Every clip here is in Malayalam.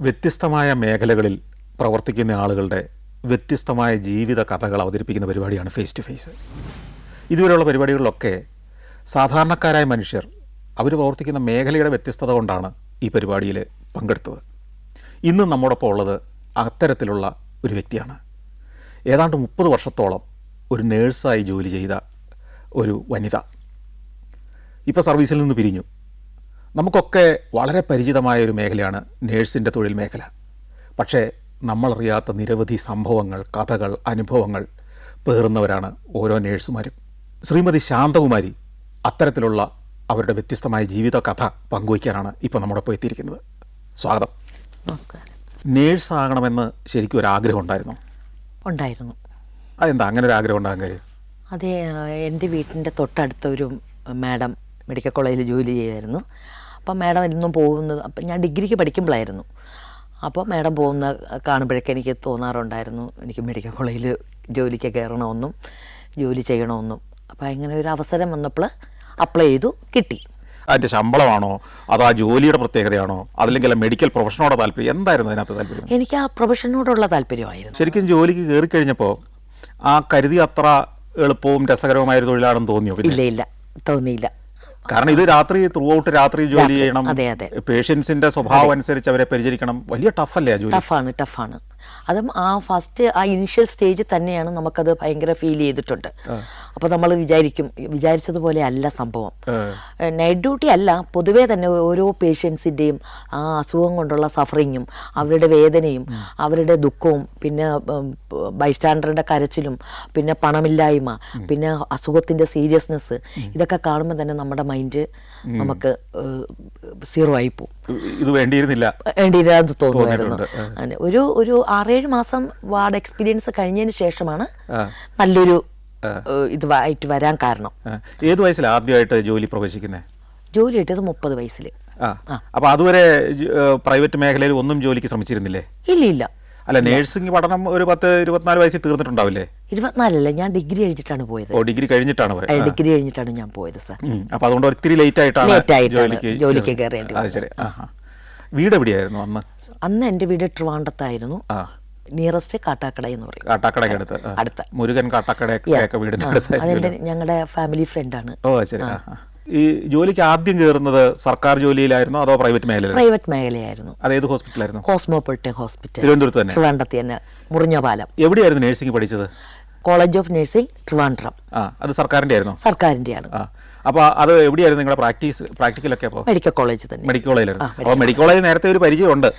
വ്യത്യസ്തമായ മേഖലകളിൽ പ്രവർത്തിക്കുന്ന ആളുകളുടെ വ്യത്യസ്തമായ ജീവിത കഥകൾ അവതരിപ്പിക്കുന്ന പരിപാടിയാണ് ഫേസ് ടു ഫേസ്. ഇതുവരെയുള്ള പരിപാടികളിലൊക്കെ സാധാരണക്കാരായ മനുഷ്യർ അവർ പ്രവർത്തിക്കുന്ന മേഖലയുടെ വ്യത്യസ്തത കൊണ്ടാണ് ഈ പരിപാടിയിൽ പങ്കെടുത്തത്. ഇന്ന് നമ്മോടൊപ്പം ഉള്ളത് അത്തരത്തിലുള്ള ഒരു വ്യക്തിയാണ്. ഏതാണ്ട് 30 വർഷത്തോളം ഒരു നേഴ്സായി ജോലി ചെയ്ത ഒരു വനിത ഇപ്പോൾ സർവീസിൽ നിന്ന് പിരിഞ്ഞു. നമുക്കൊക്കെ വളരെ പരിചിതമായ ഒരു മേഖലയാണ് നേഴ്സിൻ്റെ തൊഴിൽ മേഖല. പക്ഷേ നമ്മളറിയാത്ത നിരവധി സംഭവങ്ങൾ, കഥകൾ, അനുഭവങ്ങൾ പേറുന്നവരാണ് ഓരോ നേഴ്സുമാരും. ശ്രീമതി ശാന്തകുമാരി അത്തരത്തിലുള്ള അവരുടെ വ്യത്യസ്തമായ ജീവിത കഥ പങ്കുവയ്ക്കാനാണ് ഇപ്പോൾ നമ്മോടൊപ്പം എത്തിയിരിക്കുന്നത്. സ്വാഗതം. നമസ്കാരം. നേഴ്സാകണമെന്ന് ശരിക്കും ഒരു ആഗ്രഹം ഉണ്ടായിരുന്നു. അതെന്താ അങ്ങനെ ഒരു ആഗ്രഹം ഉണ്ടാകാൻ കാര്യം? അതെ, എൻ്റെ വീട്ടിൻ്റെ തൊട്ടടുത്തൊരു മാഡം മെഡിക്കൽ കോളേജിൽ ജോലി ചെയ്യുമായിരുന്നു. അപ്പം മാഡം എന്നും പോകുന്നത്, അപ്പം ഞാൻ ഡിഗ്രിക്ക് പഠിക്കുമ്പോഴായിരുന്നു. അപ്പോൾ മാഡം പോകുന്ന കാണുമ്പോഴേക്കും എനിക്ക് തോന്നാറുണ്ടായിരുന്നു എനിക്ക് മെഡിക്കൽ കോളേജിൽ ജോലിക്ക് കയറണമെന്നും ജോലി ചെയ്യണമെന്നും. അപ്പോൾ ഇങ്ങനെ ഒരു അവസരം വന്നപ്പോൾ അപ്ലൈ ചെയ്തു, കിട്ടി. അതിൻ്റെ ശമ്പളമാണോ അതോ ആ ജോലിയുടെ പ്രത്യേകതയാണോ അതല്ലെങ്കിൽ മെഡിക്കൽ പ്രൊഫഷനോട് താല്പര്യം? എന്തായിരുന്നു അതിനകത്ത് താല്പര്യം? എനിക്ക് ആ പ്രൊഫഷനോടുള്ള താല്പര്യമായിരുന്നു. ശരിക്കും ജോലിക്ക് കയറിക്കഴിഞ്ഞപ്പോൾ ആ കരുതി അത്ര എളുപ്പവും രസകരവുമായ ഒരു തൊഴിലാണെന്ന് തോന്നിയോ? ഇല്ല, തോന്നിയില്ല. കാരണം ഇത് രാത്രി ത്രൂ ഔട്ട് രാത്രി ജോലി ചെയ്യണം. അതെ. പേഷ്യൻസിന്റെ സ്വഭാവം അനുസരിച്ച് അവരെ പരിചരിക്കണം. വലിയ ടഫല്ലേ ആ ജോലി? ടഫാണ്. അതും ആ ഇനിഷ്യൽ സ്റ്റേജിൽ തന്നെയാണ് നമുക്കത് ഭയങ്കര ഫീൽ ചെയ്തിട്ടുണ്ട്. അപ്പോൾ നമ്മൾ വിചാരിച്ചതുപോലെ അല്ല സംഭവം. നൈറ്റ് ഡ്യൂട്ടി അല്ല, പൊതുവേ തന്നെ ഓരോ പേഷ്യൻസിൻ്റെയും ആ അസുഖം കൊണ്ടുള്ള സഫറിങ്ങും അവരുടെ വേദനയും അവരുടെ ദുഃഖവും പിന്നെ ബൈസ്റ്റാൻഡറുടെ കരച്ചിലും പിന്നെ പണമില്ലായ്മ പിന്നെ അസുഖത്തിൻ്റെ സീരിയസ്നെസ് ഇതൊക്കെ കാണുമ്പോൾ തന്നെ നമ്മുടെ മൈൻഡ് നമുക്ക് സീറോ ആയി പോകും. ഇത് വേണ്ടിയിരുന്നില്ല തോന്നുമായിരുന്നു. ഒരു 6-7 മാസം വാർഡ് എക്സ്പീരിയൻസ് കഴിഞ്ഞതിന് ശേഷമാണ് നല്ലൊരു ഇതായിട്ട് വരാൻ കാരണം. ഏത് വയസ്സിലാണ് ആദ്യമായിട്ട് ജോലി പ്രവേശിക്കുന്നത്? ജോലി കിട്ടിയത് 30 വയസ്സിൽ. അപ്പോൾ അതുവരെ പ്രൈവറ്റ് മേഖലയിൽ ഒന്നും ജോലിക്ക് ശ്രമിച്ചിരുന്നില്ലേ? ഇല്ല. അല്ല, നേഴ്സിംഗ് പഠനം ഒരു 10-24 വയസ്സിൽ തീർന്നിട്ടുണ്ടാവില്ലേ? 24 ഞാൻ ഡിഗ്രി കഴിഞ്ഞിട്ടാണ് പോയത്. ഡിഗ്രി കഴിഞ്ഞിട്ടാണ് ഞാൻ പോയത് സാർ. അപ്പോൾ അതുകൊണ്ട് ഒത്തിരി ലേറ്റ് ആയിട്ടാണ് ജോലിക്ക് കയറേണ്ടി. അത് ശരി. വീട് എവിടെയായിരുന്നു അന്ന്? അന്ന് എൻ്റെ വീട് ട്രിവാൻഡ്രത്തായിരുന്നു. നിയറസ്റ്റ് കാട്ടാക്കട എന്ന് പറയും. കാട്ടാക്കടയ്ക്ക് അടുത്ത് മുരുകൻ കാട്ടാക്കടയൊക്കെ വീടിൻ്റെ അടുത്ത്. അതെൻ്റെ ഞങ്ങളുടെ ഫാമിലി ഫ്രണ്ടാണ്. ഓ ശരി. ഈ ജോലിക്ക് ആദ്യം കയറുന്നത് സർക്കാർ ജോലിയിലായിരുന്നോ അതോ പ്രൈവറ്റ് മേഖലയിലായിരുന്നോ? പ്രൈവറ്റ് മേഖലയായിരുന്നു. അതേത് ഹോസ്പിറ്റലായിരുന്നു? കോസ്മോപൊളിറ്റൻ ഹോസ്പിറ്റൽ, തിരുവനന്തപുരത്ത് തന്നെ. ട്രിവാൻഡ്രത്ത് തന്നെ, മുറിഞ്ഞപാലം. എവിടെയായിരുന്നു നേഴ്സിംഗ് പഠിച്ചത്? College of nursing Trivandrum. അത് സർക്കാരിൻ്റെ ആയിരുന്നു? സർക്കാരിൻ്റെയാണ്. അപ്പോൾ അത് എവിടെയായിരുന്നു നിങ്ങളുടെ പ്രാക്ടിക്കലൊക്കെ? അപ്പോൾ മെഡിക്കൽ കോളേജ് തന്നെ. മെഡിക്കൽ കോളേജിലായിരുന്നു. അപ്പോൾ മെഡിക്കൽ കോളേജ് നേരത്തെ ഒരു പരിചയം ഉണ്ട്.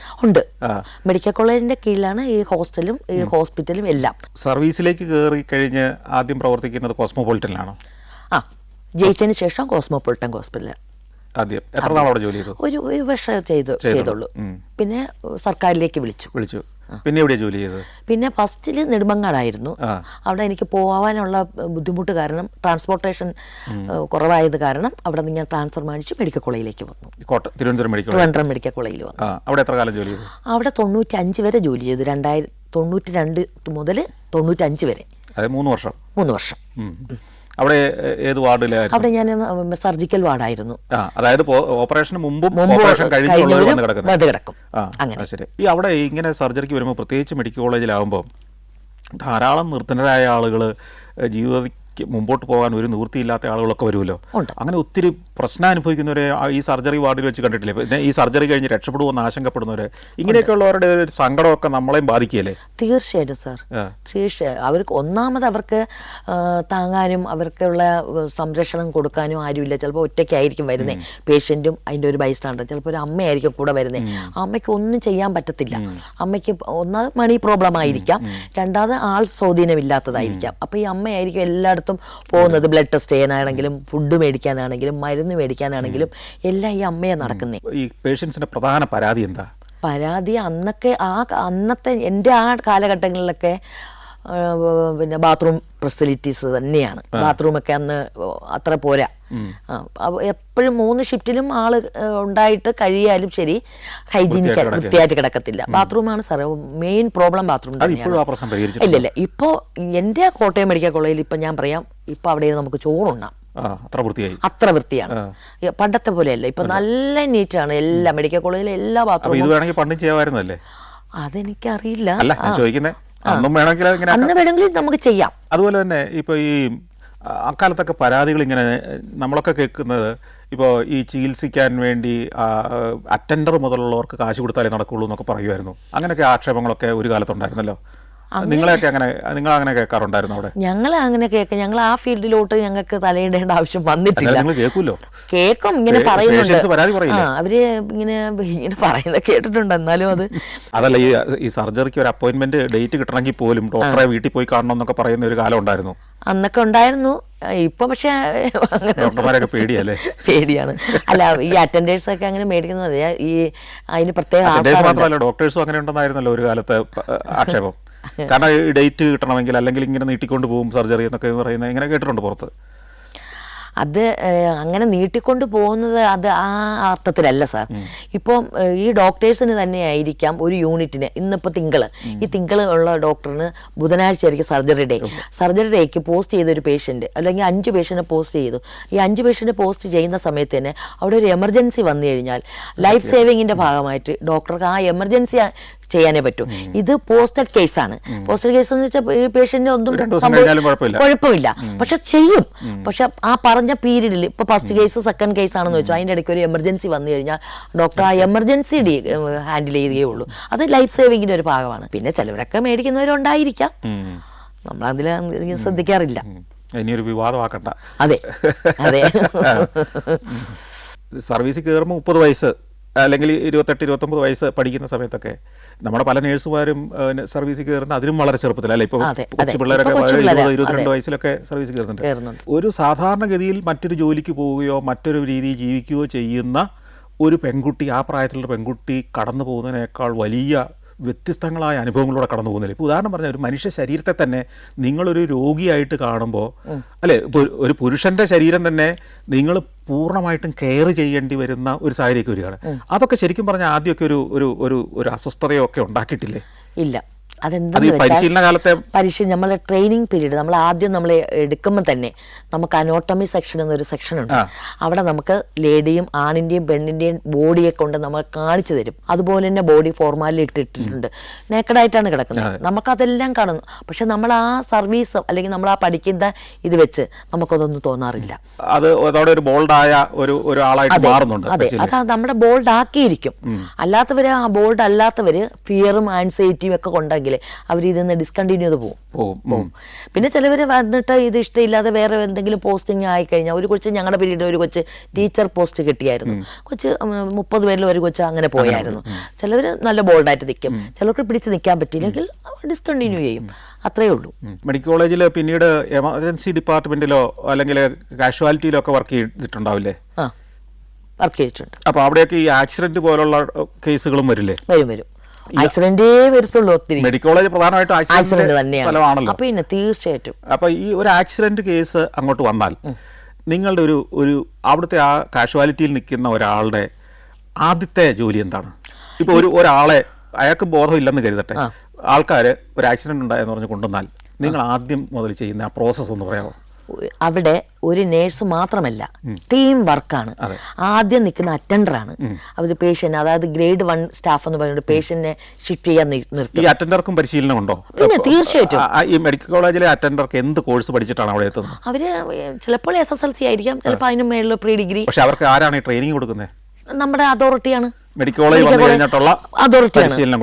മെഡിക്കൽ കോളേജിന്റെ കീഴിലാണ് ഈ ഹോസ്റ്റലും ഈ ഹോസ്പിറ്റലും എല്ലാം. സർവീസിലേക്ക് കയറി കഴിഞ്ഞ് ആദ്യം പ്രവർത്തിക്കുന്നത് കോസ്മോപൊളിറ്റനിലാണോ? ജയിച്ചതിന് ശേഷം കോസ്മോപൊളിറ്റൻ ഹോസ്പിറ്റലിൽ ആദ്യം. എത്ര നാൾ അവിടെ ജോലി ചെയ്തു? ഒരു വർഷം ചെയ്തുള്ളൂ. പിന്നെ സർക്കാരിലേക്ക് വിളിച്ചു. പിന്നെ എവിടെയാണ് ജോലി ചെയ്തത്? പിന്നെ ഫസ്റ്റിൽ നെടുമങ്ങാടായിരുന്നു. അവിടെ എനിക്ക് പോകാനുള്ള ബുദ്ധിമുട്ട് കാരണം, ട്രാൻസ്പോർട്ടേഷൻ കുറവായത് കാരണം അവിടെ നിന്ന് ഞാൻ ട്രാൻസ്ഫർ മേടിച്ച് മെഡിക്കൽ കോളേജിലേക്ക് വന്നു. തിരുവനന്തപുരം മെഡിക്കൽ കോളേജിൽ വന്നു. അവിടെ എത്ര കാലം ജോലി ചെയ്തു? അവിടെ 95 വരെ ജോലി ചെയ്തു. 1992 മുതൽ 95 വരെ. അതെ, 3 വർഷം. 3 വർഷം. അവിടെ ഏത് വാർഡിലായിരുന്നു? അവിടെ ഞാൻ സർജിക്കൽ വാർഡായിരുന്നു. അതായത് ഓപ്പറേഷന് മുമ്പും ഓപ്പറേഷൻ കിടക്കും. ശരി. ഈ അവിടെ ഇങ്ങനെ സർജറിക്ക് വരുമ്പോൾ പ്രത്യേകിച്ച് മെഡിക്കൽ കോളേജിലാവുമ്പോൾ ധാരാളം നിർധനരായ ആളുകൾ, ജീവിതത്തിൽ മുമ്പോട്ട് പോകാൻ ഒരു നിവൃത്തിയില്ലാത്ത ആളുകളൊക്കെ വരുമല്ലോ. അങ്ങനെ ഒത്തിരി പ്രശ്നം അനുഭവിക്കുന്നവരെ ഈ സർജറി വാർഡിൽ വെച്ച് കണ്ടിട്ടില്ലേ? പിന്നെ ഈ സർജറി കഴിഞ്ഞ് രക്ഷപ്പെടുമെന്ന് ആശങ്കപ്പെടുന്നവരെ, ഇങ്ങനെയൊക്കെയുള്ളവരുടെ ഒരു സങ്കടമൊക്കെ നമ്മളെയും ബാധിക്കുകയല്ലേ? തീർച്ചയായിട്ടും സാർ, തീർച്ചയായും. അവർക്ക് ഒന്നാമത് അവർക്ക് താങ്ങാനും അവർക്കുള്ള സംരക്ഷണം കൊടുക്കാനും ആരുമില്ല. ചിലപ്പോൾ ഒറ്റയ്ക്കായിരിക്കും വരുന്നത് പേഷ്യൻറ്റും അതിൻ്റെ ഒരു ബൈസ്റ്റാൻഡർ. ചിലപ്പോൾ ഒരു അമ്മയായിരിക്കും കൂടെ വരുന്നത്. അമ്മയ്ക്ക് ഒന്നും ചെയ്യാൻ പറ്റത്തില്ല. അമ്മയ്ക്ക് ഒന്നാമത് മണി പ്രോബ്ലം ആയിരിക്കാം, രണ്ടാമത് ആൾ സ്വാധീനമില്ലാത്തതായിരിക്കാം. അപ്പോൾ ഈ അമ്മയായിരിക്കും എല്ലായിടത്തും പോകുന്നത്. ബ്ലഡ് ടെസ്റ്റ് ചെയ്യാനാണെങ്കിലും ഫുഡ് മേടിക്കാനാണെങ്കിലും മരുന്ന് മേടിക്കാനാണെങ്കിലും എല്ലാം ഈ അമ്മയെ നടക്കുന്നേ. ഈ പേഷ്യൻസിന്റെ പ്രധാന പരാതി എന്താ? പരാതി അന്നത്തെ എൻ്റെ ആ കാലഘട്ടങ്ങളിലൊക്കെ പിന്നെ ബാത്റൂം ഫെസിലിറ്റീസ് തന്നെയാണ്. ബാത്റൂമൊക്കെ അന്ന് അത്ര പോരാ. എപ്പോഴും 3 ഷിഫ്റ്റിലും ആള് ഉണ്ടായിട്ട് കഴിയാലും ശരി ഹൈജീനിക് വൃത്തിയായിട്ട് കിടക്കത്തില്ല. ബാത്റൂമാണ് സാർ മെയിൻ പ്രോബ്ലം. ബാത്റൂം ഇല്ല. ഇപ്പോൾ എൻ്റെ കോട്ടയം മെഡിക്കൽ കോളേജിൽ ഇപ്പം ഞാൻ പറയാം, ഇപ്പം അവിടെ നമുക്ക് ചോറുണ്ണാം. അത്ര വൃത്തിയായി, അത്ര വൃത്തിയാണ്. പണ്ടത്തെ പോലെയല്ല, ഇപ്പൊ നല്ല നീറ്റാണ് എല്ലാ മെഡിക്കൽ കോളേജിലെ എല്ലാ ഇത് ബാത്റൂമും. വേണമെങ്കിൽ പണ്ടും ചെയ്യാമായിരുന്നല്ലേ? അതെനിക്കറിയില്ല. അല്ല ഞാൻ ചോദിക്കുന്നത്, അന്നും വേണമെങ്കിൽ അന്ന് വേണമെങ്കിൽ നമുക്ക് ചെയ്യാം. അതുപോലെ തന്നെ ഇപ്പോൾ ഈ അക്കാലത്തൊക്കെ പരാതികൾ ഇങ്ങനെ നമ്മളൊക്കെ കേൾക്കുന്നത്, ഇപ്പോൾ ഈ ചികിത്സിക്കാൻ വേണ്ടി അറ്റൻഡർ മുതലുള്ളവർക്ക് കാശ് കൊടുത്താലേ നടക്കുള്ളൂ എന്നൊക്കെ പറയുമായിരുന്നു. അങ്ങനെയൊക്കെ ആക്ഷേപങ്ങളൊക്കെ ഒരു കാലത്തുണ്ടായിരുന്നല്ലോ. നിങ്ങൾ അങ്ങനെ കേൾക്കാറുണ്ടായിരുന്നു അവിടെ? ഞങ്ങൾ അങ്ങനെ കേൾക്കാം. ഞങ്ങൾ ആ ഫീൽഡിലോട്ട് ഞങ്ങൾക്ക് തലയിടേണ്ട ആവശ്യം വന്നിട്ടില്ല. നിങ്ങൾ കേൾക്കുമല്ലോ, കേൾക്കും, ഇങ്ങനെ പറയുന്നുണ്ട്. പരാതി പറയില്ല, അവര് ഇങ്ങനെ പറയുന്നത് കേട്ടിട്ടുണ്ട്. എന്നാലും അതല്ല, ഈ സർജറിക്ക് ഒരു അപ്പോയിന്റ്മെന്റ് ഡേറ്റ് കിട്ടണമെങ്കിൽ പോലും ഡോക്ടറെ വീട്ടിൽ പോയി കാണണം എന്നൊക്കെ പറയുന്ന ഒരു കാലം ഉണ്ടായിരുന്നു. അന്നൊക്കെ ഉണ്ടായിരുന്നു. ഇപ്പൊ പക്ഷെ ഡോക്ടർമാരൊക്കെ പേടിയല്ലേ? പേടിയാണ്. അല്ല, ഈ അറ്റൻഡേഴ്സ് ഒക്കെ അങ്ങനെ മേടിക്കുന്നത് ഈ അതിന് പ്രത്യേക മാത്രമല്ല, ഡോക്ടേഴ്സും അങ്ങനെ ഉണ്ടെന്നായിരുന്നല്ലോ ഒരു കാലത്തെ ആക്ഷേപം. കാരണം ഈ ഡേറ്റ് കിട്ടണമെങ്കിൽ അല്ലെങ്കിൽ ഇങ്ങനെ നീട്ടിക്കൊണ്ട് പോകും സർജറി എന്നൊക്കെ പറയുന്നത് ഇങ്ങനെ കേട്ടിട്ടുണ്ട് പുറത്ത്. അത് അങ്ങനെ നീട്ടിക്കൊണ്ട് പോകുന്നത് അത് ആ അർത്ഥത്തിലല്ല സാർ. ഇപ്പം ഈ ഡോക്ടേഴ്സിന് തന്നെ ആയിരിക്കാം ഒരു യൂണിറ്റിന്, ഇന്നിപ്പോൾ തിങ്കൾ ഉള്ള ഡോക്ടറിന് ബുധനാഴ്ച ആയിരിക്കും സർജറി ഡേക്ക് പോസ്റ്റ് ചെയ്ത ഒരു പേഷ്യൻറ്റ് അല്ലെങ്കിൽ 5 പേഷ്യൻറ്റിനെ പോസ്റ്റ് ചെയ്തു. ഈ 5 പേഷ്യൻറ്റ് പോസ്റ്റ് ചെയ്യുന്ന സമയത്ത് തന്നെ അവിടെ ഒരു എമർജൻസി വന്നു കഴിഞ്ഞാൽ ലൈഫ് സേവിങ്ങിൻ്റെ ഭാഗമായിട്ട് ഡോക്ടർക്ക് ആ എമർജൻസി ചെയ്യാനേ പറ്റൂ. ഇത് പോസ്റ്റഡ് കേസാണ്. പോസ്റ്റഡ് കേസ് എന്ന് വെച്ചാൽ ഈ പേഷ്യന്റ് ഒന്നും കുഴപ്പമില്ല, പക്ഷെ ചെയ്യും. പക്ഷെ ആ പറഞ്ഞ പീരീഡിൽ ഇപ്പൊ ഫസ്റ്റ് കേസ് സെക്കൻഡ് കേസ് ആണെന്ന് വെച്ചാൽ അതിന്റെ ഇടയ്ക്ക് ഒരു എമർജൻസി വന്നു കഴിഞ്ഞാൽ ഡോക്ടർ ആ എമർജൻസി ഹാൻഡിൽ ചെയ്യുകയേ ഉള്ളൂ. അത് ലൈഫ് സേവിങ്ങിന്റെ ഒരു ഭാഗമാണ്. പിന്നെ ചിലവരൊക്കെ മേടിക്കുന്നവരുണ്ടായിരിക്കാം, നമ്മളതിൽ ശ്രദ്ധിക്കാറില്ല. ഇനിയൊരു വിവാദമാക്കണ്ട. അതെ അതെ. സർവീസിൽ കയറുമ്പോൾ 30 വയസ്സ് അല്ലെങ്കിൽ 28-29 വയസ്സ് പഠിക്കുന്ന സമയത്തൊക്കെ നമ്മുടെ പല നേഴ്സുമാരും സർവീസിൽ കയറുന്ന അതിനും വളരെ ചെറുപ്പത്തിലല്ലേ? ഇപ്പോൾ കൊച്ചു പിള്ളേരൊക്കെ 20-22 വയസ്സിലൊക്കെ സർവീസിൽ കയറുന്നുണ്ട്. ഒരു സാധാരണഗതിയിൽ മറ്റൊരു ജോലിക്ക് പോവുകയോ മറ്റൊരു രീതിയിൽ ജീവിക്കുകയോ ചെയ്യുന്ന ഒരു പെൺകുട്ടി, ആ പ്രായത്തിലുള്ള പെൺകുട്ടി കടന്നു പോകുന്നതിനേക്കാൾ വലിയ വ്യത്യസ്തങ്ങളായ അനുഭവങ്ങളൂടെ കടന്നു പോകുന്നില്ല. ഇപ്പോൾ ഉദാഹരണം പറഞ്ഞാൽ ഒരു മനുഷ്യ ശരീരത്തെ തന്നെ നിങ്ങളൊരു രോഗിയായിട്ട് കാണുമ്പോൾ, അല്ലെ, ഇപ്പോൾ ഒരു പുരുഷൻ്റെ ശരീരം തന്നെ നിങ്ങൾ പൂർണ്ണമായിട്ടും കെയർ ചെയ്യേണ്ടി വരുന്ന ഒരു സാഹചര്യമൊക്കെ വരികയാണ്. അതൊക്കെ ശരിക്കും പറഞ്ഞാൽ ആദ്യമൊക്കെ ഒരു അസ്വസ്ഥതയൊക്കെ ഉണ്ടാക്കിയിട്ടില്ലേ? ഇല്ല. നമ്മളെ ട്രെയിനിങ് പീരീഡ് നമ്മൾ ആദ്യം നമ്മൾ എടുക്കുമ്പോൾ തന്നെ നമുക്ക് അനോട്ടമി സെക്ഷൻ എന്നൊരു സെക്ഷൻ ഉണ്ട്. അവിടെ നമുക്ക് ലേഡിയും ആണിന്റെയും പെണ്ണിന്റെയും ബോഡിയെ കൊണ്ട് നമ്മൾ കാണിച്ചു തരും. അതുപോലെ തന്നെ ബോഡി ഫോർമാലിൽ ഇട്ടിട്ടുണ്ട്, നേക്കഡായിട്ടാണ് കിടക്കുന്നത്. നമുക്കതെല്ലാം കാണുന്നു. പക്ഷെ നമ്മൾ ആ സർവീസ് അല്ലെങ്കിൽ നമ്മൾ ആ പഠിക്കുന്ന ഇത് വെച്ച് നമുക്കതൊന്നും തോന്നാറില്ല. അത് ഒരു ബോൾഡായ ഒരു ആളായിട്ട് മാറുന്നുണ്ട്. അതെ, അതാ നമ്മുടെ ബോൾഡ് ആക്കിയിരിക്കും. അല്ലാത്തവര്, ആ ബോൾഡ് അല്ലാത്തവര് ഫിയറും ആൻസൈറ്റിയും ഒക്കെ കൊണ്ടെങ്കിൽ അവർ ഇതിന്ന് ഡിസ്കണ്ടിന്യൂ ചെയ്ത് പോകും. പിന്നെ ചിലവർ വന്നിട്ട് ഇത് ഇഷ്ടമില്ലാതെ വേറെ എന്തെങ്കിലും പോസ്റ്റിംഗ് ആയിക്കഴിഞ്ഞാൽ, ഒരു കൊച്ച് ഞങ്ങളുടെ പീരീഡിൽ ഒരു കൊച്ച് ടീച്ചർ പോസ്റ്റ് കിട്ടിയായിരുന്നു. കൊച്ച് 30 പേരിൽ ഒരു കൊച്ച് അങ്ങനെ പോയായിരുന്നു. ചിലവർ നല്ല ബോൾഡായിട്ട് നിൽക്കും, ചിലർക്ക് പിടിച്ച് നിൽക്കാൻ പറ്റിയില്ലെങ്കിൽ ഡിസ്കണ്ടിന്യൂ ചെയ്യും. അത്രയേ ഉള്ളൂ. മെഡിക്കൽ കോളേജിൽ പിന്നീട് എമർജൻസി ഡിപ്പാർട്ട്മെന്റിലോ അല്ലെങ്കിൽ കാഷ്വാലിറ്റിയിലോ ഒക്കെ വർക്ക് ചെയ്തിട്ടുണ്ടാവില്ലേ? വർക്ക് ചെയ്തിട്ടുണ്ട്. അപ്പോൾ അവിടെയൊക്കെ ഈ ആക്സിഡന്റ് പോലുള്ള കേസുകളും വരില്ലേ? വരും. ആക്സിഡന്റേ വരത്തുള്ളൂ. ഒത്തിരി മെഡിക്കൽ കോളേജ് പ്രധാനമായിട്ടും ആക്സിഡന്റ് സ്ഥലമാണല്ലോ. പിന്നെ തീർച്ചയായിട്ടും. അപ്പൊ ഈ ഒരു ആക്സിഡന്റ് കേസ് അങ്ങോട്ട് വന്നാൽ നിങ്ങളുടെ ഒരു അവിടുത്തെ ആ കാഷ്വാലിറ്റിയിൽ നിൽക്കുന്ന ഒരാളുടെ ആദ്യത്തെ ജോലി എന്താണ്? ഇപ്പൊ ഒരാളെ അയാൾക്ക് ബോധമില്ലെന്ന് കരുതട്ടെ, ആൾക്കാർ ഒരു ആക്സിഡന്റ് ഉണ്ടായെന്ന് പറഞ്ഞ് കൊണ്ടുവന്നാൽ നിങ്ങൾ ആദ്യം മുതൽ ചെയ്യുന്ന ആ പ്രോസസ്സ് ഒന്ന് പറയാമോ? അവിടെ ഒരു നേഴ്സ് മാത്രമല്ല, ടീം വർക്കാണ്. ആദ്യം നിൽക്കുന്ന അറ്റൻഡറാണ്. അവർ പേഷ്യന്റ്, അതായത് ഗ്രേഡ് 1 സ്റ്റാഫ് എന്ന് പറയുന്നത് പേഷ്യന്റിനെ ഷിഫ്റ്റ് ചെയ്യാൻ നിർത്തും. ഈ അറ്റൻഡർക്കും പരിശീലനം ഉണ്ടോ? പിന്നെ തീർച്ചയായിട്ടും. ഈ മെഡിക്കൽ കോളേജിലെ അറ്റൻഡർക്ക് എന്ത് കോഴ്സ് പഠിച്ചിട്ടാണ് അവിടെ എത്തുന്നത്? അവര് ചിലപ്പോൾ SSLC ആയിരിക്കാം, ചിലപ്പോൾ അതിന് മേളിൽ പ്രീ-ഡിഗ്രി. പക്ഷെ അവർക്ക് ആരാണ് ഈ ട്രെയിനിങ് കൊടുക്കുന്നത്? നമ്മുടെ അതോറിറ്റിയാണ്. മെഡിക്കൽ കോളേജ്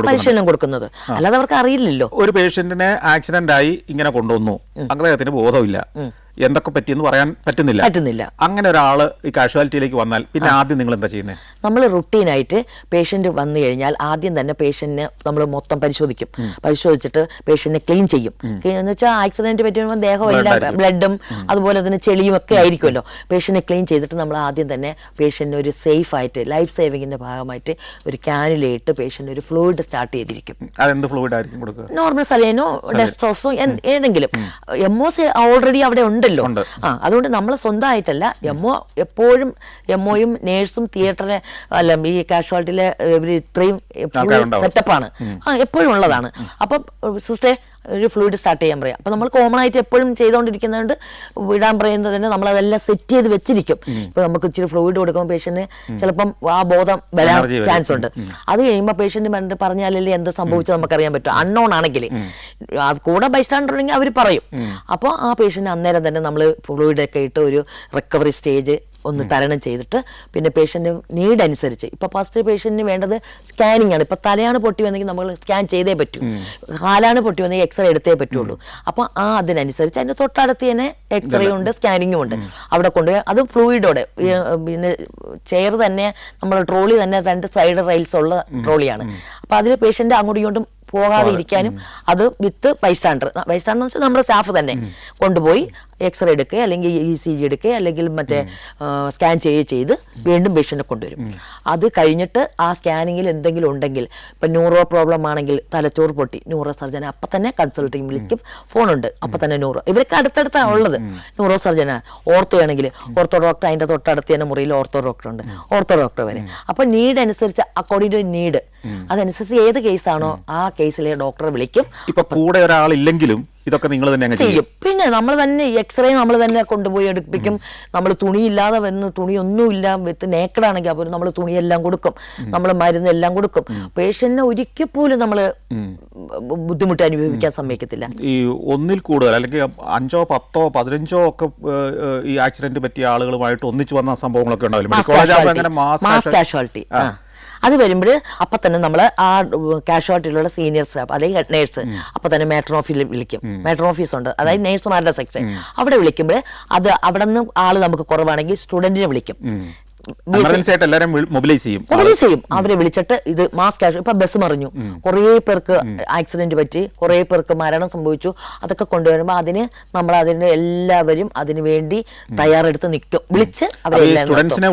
പരിശീലനം കൊടുക്കുന്നത്. അല്ലാതെ അവർക്ക് അറിയില്ലല്ലോ. ഒരു പേഷ്യന്റിനെ ആക്സിഡന്റ് ആയി ഇങ്ങനെ കൊണ്ടുവന്നു, അദ്ദേഹത്തിന് ബോധമില്ല, എന്തൊക്കെ പറ്റിയെന്ന് പറയാൻ പറ്റുന്നില്ല. അങ്ങനെ ഒരാള് ഈ കാഷ്വാലിറ്റിയിലേക്ക് വന്നാൽ പിന്നെ ആദ്യം നിങ്ങൾ എന്താ ചെയ്യുന്നത്? നമ്മൾ റുട്ടീനായിട്ട് പേഷ്യന്റ് വന്നു കഴിഞ്ഞാൽ ആദ്യം തന്നെ പേഷ്യന്റിനെ നമ്മൾ മൊത്തം പരിശോധിച്ചിട്ട് പേഷ്യന്റിനെ ക്ലീൻ ചെയ്യും. എന്ന് വെച്ചാൽ ആക്സിഡന്റ് പറ്റുമ്പോൾ ദേഹമില്ല, ബ്ലഡും അതുപോലെ തന്നെ ചെളിയും ഒക്കെ ആയിരിക്കുമല്ലോ. പേഷ്യന്റിനെ ക്ലീൻ ചെയ്തിട്ട് നമ്മൾ ആദ്യം തന്നെ പേഷ്യന്റിന് ഒരു സേഫ് ആയിട്ട് ലൈഫ് സേവിങ്ങിന്റെ ഭാഗമായിട്ട് ഒരു ക്യാനിലേറ്റ് പേഷ്യന്റ് ഒരു ഫ്ലൂയിഡ് സ്റ്റാർട്ട് ചെയ്തിരിക്കും. അതെന്ത് ഫ്ലൂയിഡ് ആയിരിക്കും കൊടുക്കുക? നോർമൽ സലൈനോ ഡെസ്ട്രോസോ ഏതെങ്കിലും. എംഒസ് ഓൾറെഡി അവിടെ ഉണ്ടല്ലോ. അതുകൊണ്ട് നമ്മൾ സ്വന്തമായിട്ടല്ല, എപ്പോഴും എംഒയും നേഴ്സും തിയേറ്ററിലെ അല്ല ഈ കാഷ്വാലിറ്റിയിലെ ഇത്രയും സെറ്റപ്പാണ് എപ്പോഴും ഉള്ളതാണ്. അപ്പം സിസ്റ്ററെ ഒരു ഫ്ലൂയിഡ് സ്റ്റാർട്ട് ചെയ്യാൻ പറയാം. അപ്പോൾ നമ്മൾ കോമൺ ആയിട്ട് എപ്പോഴും ചെയ്തുകൊണ്ടിരിക്കുന്നതുകൊണ്ട് വിടാൻ പറയുന്നതിന് നമ്മളതെല്ലാം സെറ്റ് ചെയ്ത് വെച്ചിരിക്കും. ഇപ്പോൾ നമുക്ക് ഇച്ചിരി ഫ്ലൂയിഡ് കൊടുക്കുമ്പോൾ പേഷ്യൻറ്റിന് ചിലപ്പം ആ ബോധം വരാൻ ചാൻസ് ഉണ്ട്. അത് കഴിയുമ്പോൾ പേഷ്യൻറ്റ് പറഞ്ഞാലല്ലേ എന്ത് സംഭവിച്ചത് നമുക്കറിയാൻ പറ്റും. അൺനോൺ ആണെങ്കിൽ കൂടെ ബൈസ്റ്റാൻഡർ ഉണ്ടെങ്കിൽ അവർ പറയും. അപ്പോൾ ആ പേഷ്യൻറ്റ് അന്നേരം തന്നെ നമ്മൾ ഫ്ലൂയിഡൊക്കെ ഇട്ട് ഒരു റിക്കവറി സ്റ്റേജ് ഒന്ന് തരണം ചെയ്തിട്ട് പിന്നെ പേഷ്യൻ്റ് നീഡ് അനുസരിച്ച് ഇപ്പോൾ ഫസ്റ്റ് പേഷ്യൻറ്റിന് വേണ്ടത് സ്കാനിങ് ആണ്. ഇപ്പോൾ തലയാണ് പൊട്ടി വന്നെങ്കിൽ നമ്മൾ സ്കാൻ ചെയ്തേ പറ്റൂ, കാലാണ് പൊട്ടി വന്നെങ്കിൽ എക്സ്റേ എടുത്തേ പറ്റുള്ളൂ. അപ്പോൾ അതിനനുസരിച്ച് അതിൻ്റെ തൊട്ടടുത്ത് തന്നെ എക്സ്റേ ഉണ്ട്, സ്കാനിങ്ങും ഉണ്ട്. അവിടെ കൊണ്ടുപോയി അത് ഫ്ലൂയിഡോടെ പിന്നെ ചെയർ തന്നെ നമ്മൾ ട്രോളി തന്നെ 2 സൈഡ് റെയിൽസ് ഉള്ള ട്രോളിയാണ്. അപ്പോൾ അതിൽ പേഷ്യൻ്റ് അങ്ങോട്ടും ഇങ്ങോട്ടും പോകാതെ ഇരിക്കാനും അത് വിത്ത് ബൈസ്റ്റാൻഡർ എന്ന് വെച്ചാൽ നമ്മുടെ സ്റ്റാഫ് തന്നെ കൊണ്ടുപോയി എക്സ്റേ എടുക്കുക അല്ലെങ്കിൽ ECG എടുക്കുക അല്ലെങ്കിൽ മറ്റേ സ്കാൻ ചെയ്ത് വീണ്ടും പേഷ്യൻറ്റിനെ കൊണ്ടുവരും. അത് കഴിഞ്ഞിട്ട് ആ സ്കാനിങ്ങിൽ എന്തെങ്കിലും ഉണ്ടെങ്കിൽ ഇപ്പം ന്യൂറോ പ്രോബ്ലം ആണെങ്കിൽ തലച്ചോറ് പൊട്ടി ന്യൂറോ സർജനെ അപ്പം തന്നെ കൺസൾട്ടിങ് വിളിക്കും. ഫോണുണ്ട് അപ്പം തന്നെ ഇവർക്ക് അടുത്തടുത്താണ് ഉള്ളത്. ന്യൂറോ സർജന് ഓർത്തോ ആണെങ്കിൽ ഓർത്തോ ഡോക്ടർ അതിൻ്റെ തൊട്ടടുത്ത് തന്നെ മുറിയിൽ ഓർത്തോ ഡോക്ടർ ഉണ്ട്, ഓർത്തോ ഡോക്ടർ വരെ. അപ്പം നീഡ് അനുസരിച്ച് അക്കോർഡിംഗ് ടു നീഡ് അതനുസരിച്ച് ഏത് കേസാണോ ആ കേസിലെ ഡോക്ടറെ വിളിക്കും. ഇപ്പൊ കൂടെ ഒരാളില്ലെങ്കിലും ഇതൊക്കെ നിങ്ങൾ തന്നെ ചെയ്യും. പിന്നെ നമ്മൾ തന്നെ എക്സ്റേ നമ്മൾ തന്നെ കൊണ്ടുപോയി എടുപ്പിക്കും. നമ്മൾ തുണിയില്ലാതെ വന്ന് തുണിയൊന്നുമില്ല വിത്ത് നേക്കഡാണെങ്കിൽ അപ്പോൾ നമ്മൾ തുണിയെല്ലാം കൊടുക്കും, നമ്മൾ മരുന്നെല്ലാം കൊടുക്കും. പേഷ്യന്റിനെ ഒരിക്കൽ പോലും നമ്മൾ ബുദ്ധിമുട്ട് അനുഭവിക്കാൻ സമ്മതിക്കത്തില്ല. ഈ ഒന്നിൽ കൂടുതൽ അല്ലെങ്കിൽ 5, 10, 15 ഒക്കെ ഈ ആക്സിഡന്റ് പറ്റിയ ആളുകളുമായിട്ട് ഒന്നിച്ചു വന്ന സംഭവങ്ങളൊക്കെ ഉണ്ടാവില്ല. മാസ് കാഷ്വാലിറ്റി അത് വരുമ്പോൾ അപ്പം തന്നെ നമ്മൾ ആ കാഷ്വാലിറ്റിയിലുള്ള സീനിയർ സ്റ്റാഫ് അല്ലെങ്കിൽ ഹെഡ് നേഴ്സ് അപ്പം തന്നെ മാട്രോൺ വിളിക്കും. മാട്രോൺ ഓഫീസ് ഉണ്ട്, അതായത് നേഴ്സുമാരുടെ സെക്ഷൻ. അവിടെ വിളിക്കുമ്പോൾ അത് അവിടെ നിന്ന് ആള് നമുക്ക് കുറവാണെങ്കിൽ സ്റ്റുഡൻറ്റിനെ വിളിക്കും. മൊബിലൈസ് ചെയ്യും. അവരെ വിളിച്ചിട്ട് ഇത് മാസ് കാഷ്. ഇപ്പൊ ബസ് മറിഞ്ഞു, കുറേ പേർക്ക് ആക്സിഡന്റ് പറ്റി, കുറേ പേർക്ക് മരണം സംഭവിച്ചു. അതൊക്കെ കൊണ്ടുവരുമ്പോൾ അതിന് എല്ലാവരും അതിനു വേണ്ടി തയ്യാറെടുത്ത് നിൽക്കും. വിളിച്ച് സ്റ്റുഡൻസിനെ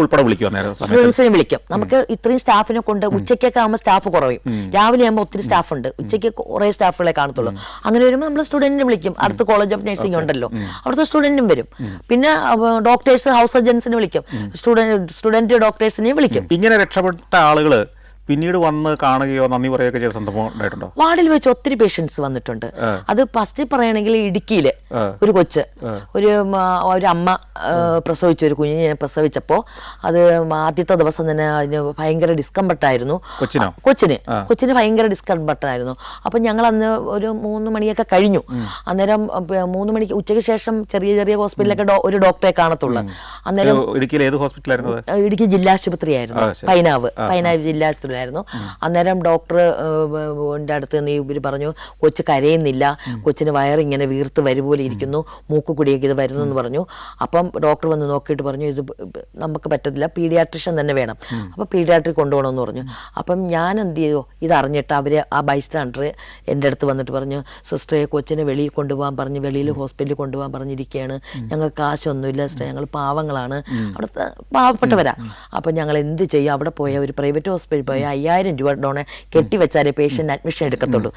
വിളിക്കും. നമുക്ക് ഇത്രയും സ്റ്റാഫിനെ കൊണ്ട് ഉച്ചയ്ക്കൊക്കെ ആകുമ്പോൾ സ്റ്റാഫ് കുറയും, രാവിലെ ആകുമ്പോൾ ഒത്തിരി സ്റ്റാഫ് ഉണ്ട്, ഉച്ചയ്ക്ക് കുറേ സ്റ്റാഫുകളെ കാണത്തുള്ളൂ. അങ്ങനെ വരുമ്പോൾ നമ്മൾ സ്റ്റുഡന്റിനെ വിളിക്കും. അടുത്ത് കോളേജ് ഓഫ് നഴ്സിംഗ് ഉണ്ടല്ലോ, അവിടുത്തെ സ്റ്റുഡന്റും വരും. പിന്നെ ഡോക്ടേഴ്സ്, ഹൗസ് സർജൻസിനെ വിളിക്കും, സ്റ്റുഡന്റ് ഡോക്ടേഴ്സിനെ വിളിക്കും. ഇങ്ങനെ രക്ഷപ്പെട്ട ആളുകള് പിന്നീട് വന്ന് കാണുകയോ നന്ദി പറയുകയൊക്കെ ചെയ്ത സംഭവം ഉണ്ടായിട്ടുണ്ടോ? വാർഡിൽ വെച്ച് ഒത്തിരി പേഷ്യൻസ് വന്നിട്ടുണ്ട്. അത് ഫസ്റ്റ് പറയുകയാണെങ്കിൽ ഇടുക്കിയില് ഒരു കൊച്ച്, ഒരു അമ്മ പ്രസവിച്ച ഒരു കുഞ്ഞിനെ പ്രസവിച്ചപ്പോൾ അത് ആദ്യത്തെ ദിവസം തന്നെ അതിന് ഭയങ്കര ഡിസ്കംഫർട്ടായിരുന്നു. കൊച്ചിന് ഭയങ്കര ഡിസ്കംഫർട്ടായിരുന്നു. അപ്പം ഞങ്ങൾ അന്ന് ഒരു 3 മണിയൊക്കെ കഴിഞ്ഞു. അന്നേരം 3 മണിക്ക് ഉച്ചയ്ക്ക് ശേഷം ചെറിയ ഹോസ്പിറ്റലിലൊക്കെ ഒരു ഡോക്ടറെ കാണത്തുള്ളൂ. അന്നേരം ഇടുക്കി ജില്ലാശുപത്രി ആയിരുന്നു, പൈനാവ് ജില്ലാശുപത്രി ആയിരുന്നു. അന്നേരം ഡോക്ടറിന്റെ അടുത്ത് നിന്ന് ഇവർ പറഞ്ഞു, കൊച്ച് കരയുന്നില്ല, കൊച്ചിന് വയറിങ്ങനെ വീർത്ത് വരുപോലെ ഇരിക്കുന്നു, മൂക്കുകുടിയൊക്കെ ഇത് വരുന്നു എന്ന് പറഞ്ഞു. അപ്പം ഡോക്ടർ വന്ന് നോക്കിയിട്ട് പറഞ്ഞു, ഇത് നമുക്ക് പറ്റത്തില്ല, പീഡിയാട്രിഷ്യൻ തന്നെ വേണം. അപ്പം പീഡിയാട്രിക് കൊണ്ടുപോകണമെന്ന് പറഞ്ഞു. അപ്പം ഞാൻ എന്ത് ചെയ്തു, ഇതറിഞ്ഞിട്ട് അവർ ആ ബൈസ്റ്റാൻഡർ എൻ്റെ അടുത്ത് വന്നിട്ട് പറഞ്ഞു, സിസ്റ്ററെ കൊച്ചിനെ വെളിയിൽ കൊണ്ടുപോകാൻ പറഞ്ഞ്, വെളിയിൽ ഹോസ്പിറ്റലിൽ കൊണ്ടുപോകാൻ പറഞ്ഞിരിക്കുകയാണ്, ഞങ്ങൾക്ക് കാശൊന്നുമില്ല സിസ്റ്റർ, ഞങ്ങൾ പാവങ്ങളാണ്, അവിടുത്തെ പാവപ്പെട്ടവരാ. അപ്പം ഞങ്ങൾ എന്ത് ചെയ്യും? അവിടെ പോയ ഒരു പ്രൈവറ്റ് ഹോസ്പിറ്റലിൽ പോയ 5000 രൂപ ഡോണെ കെട്ടിവെച്ചാലേ പേഷ്യൻ്റ് അഡ്മിഷൻ എടുക്കത്തുള്ളൂ.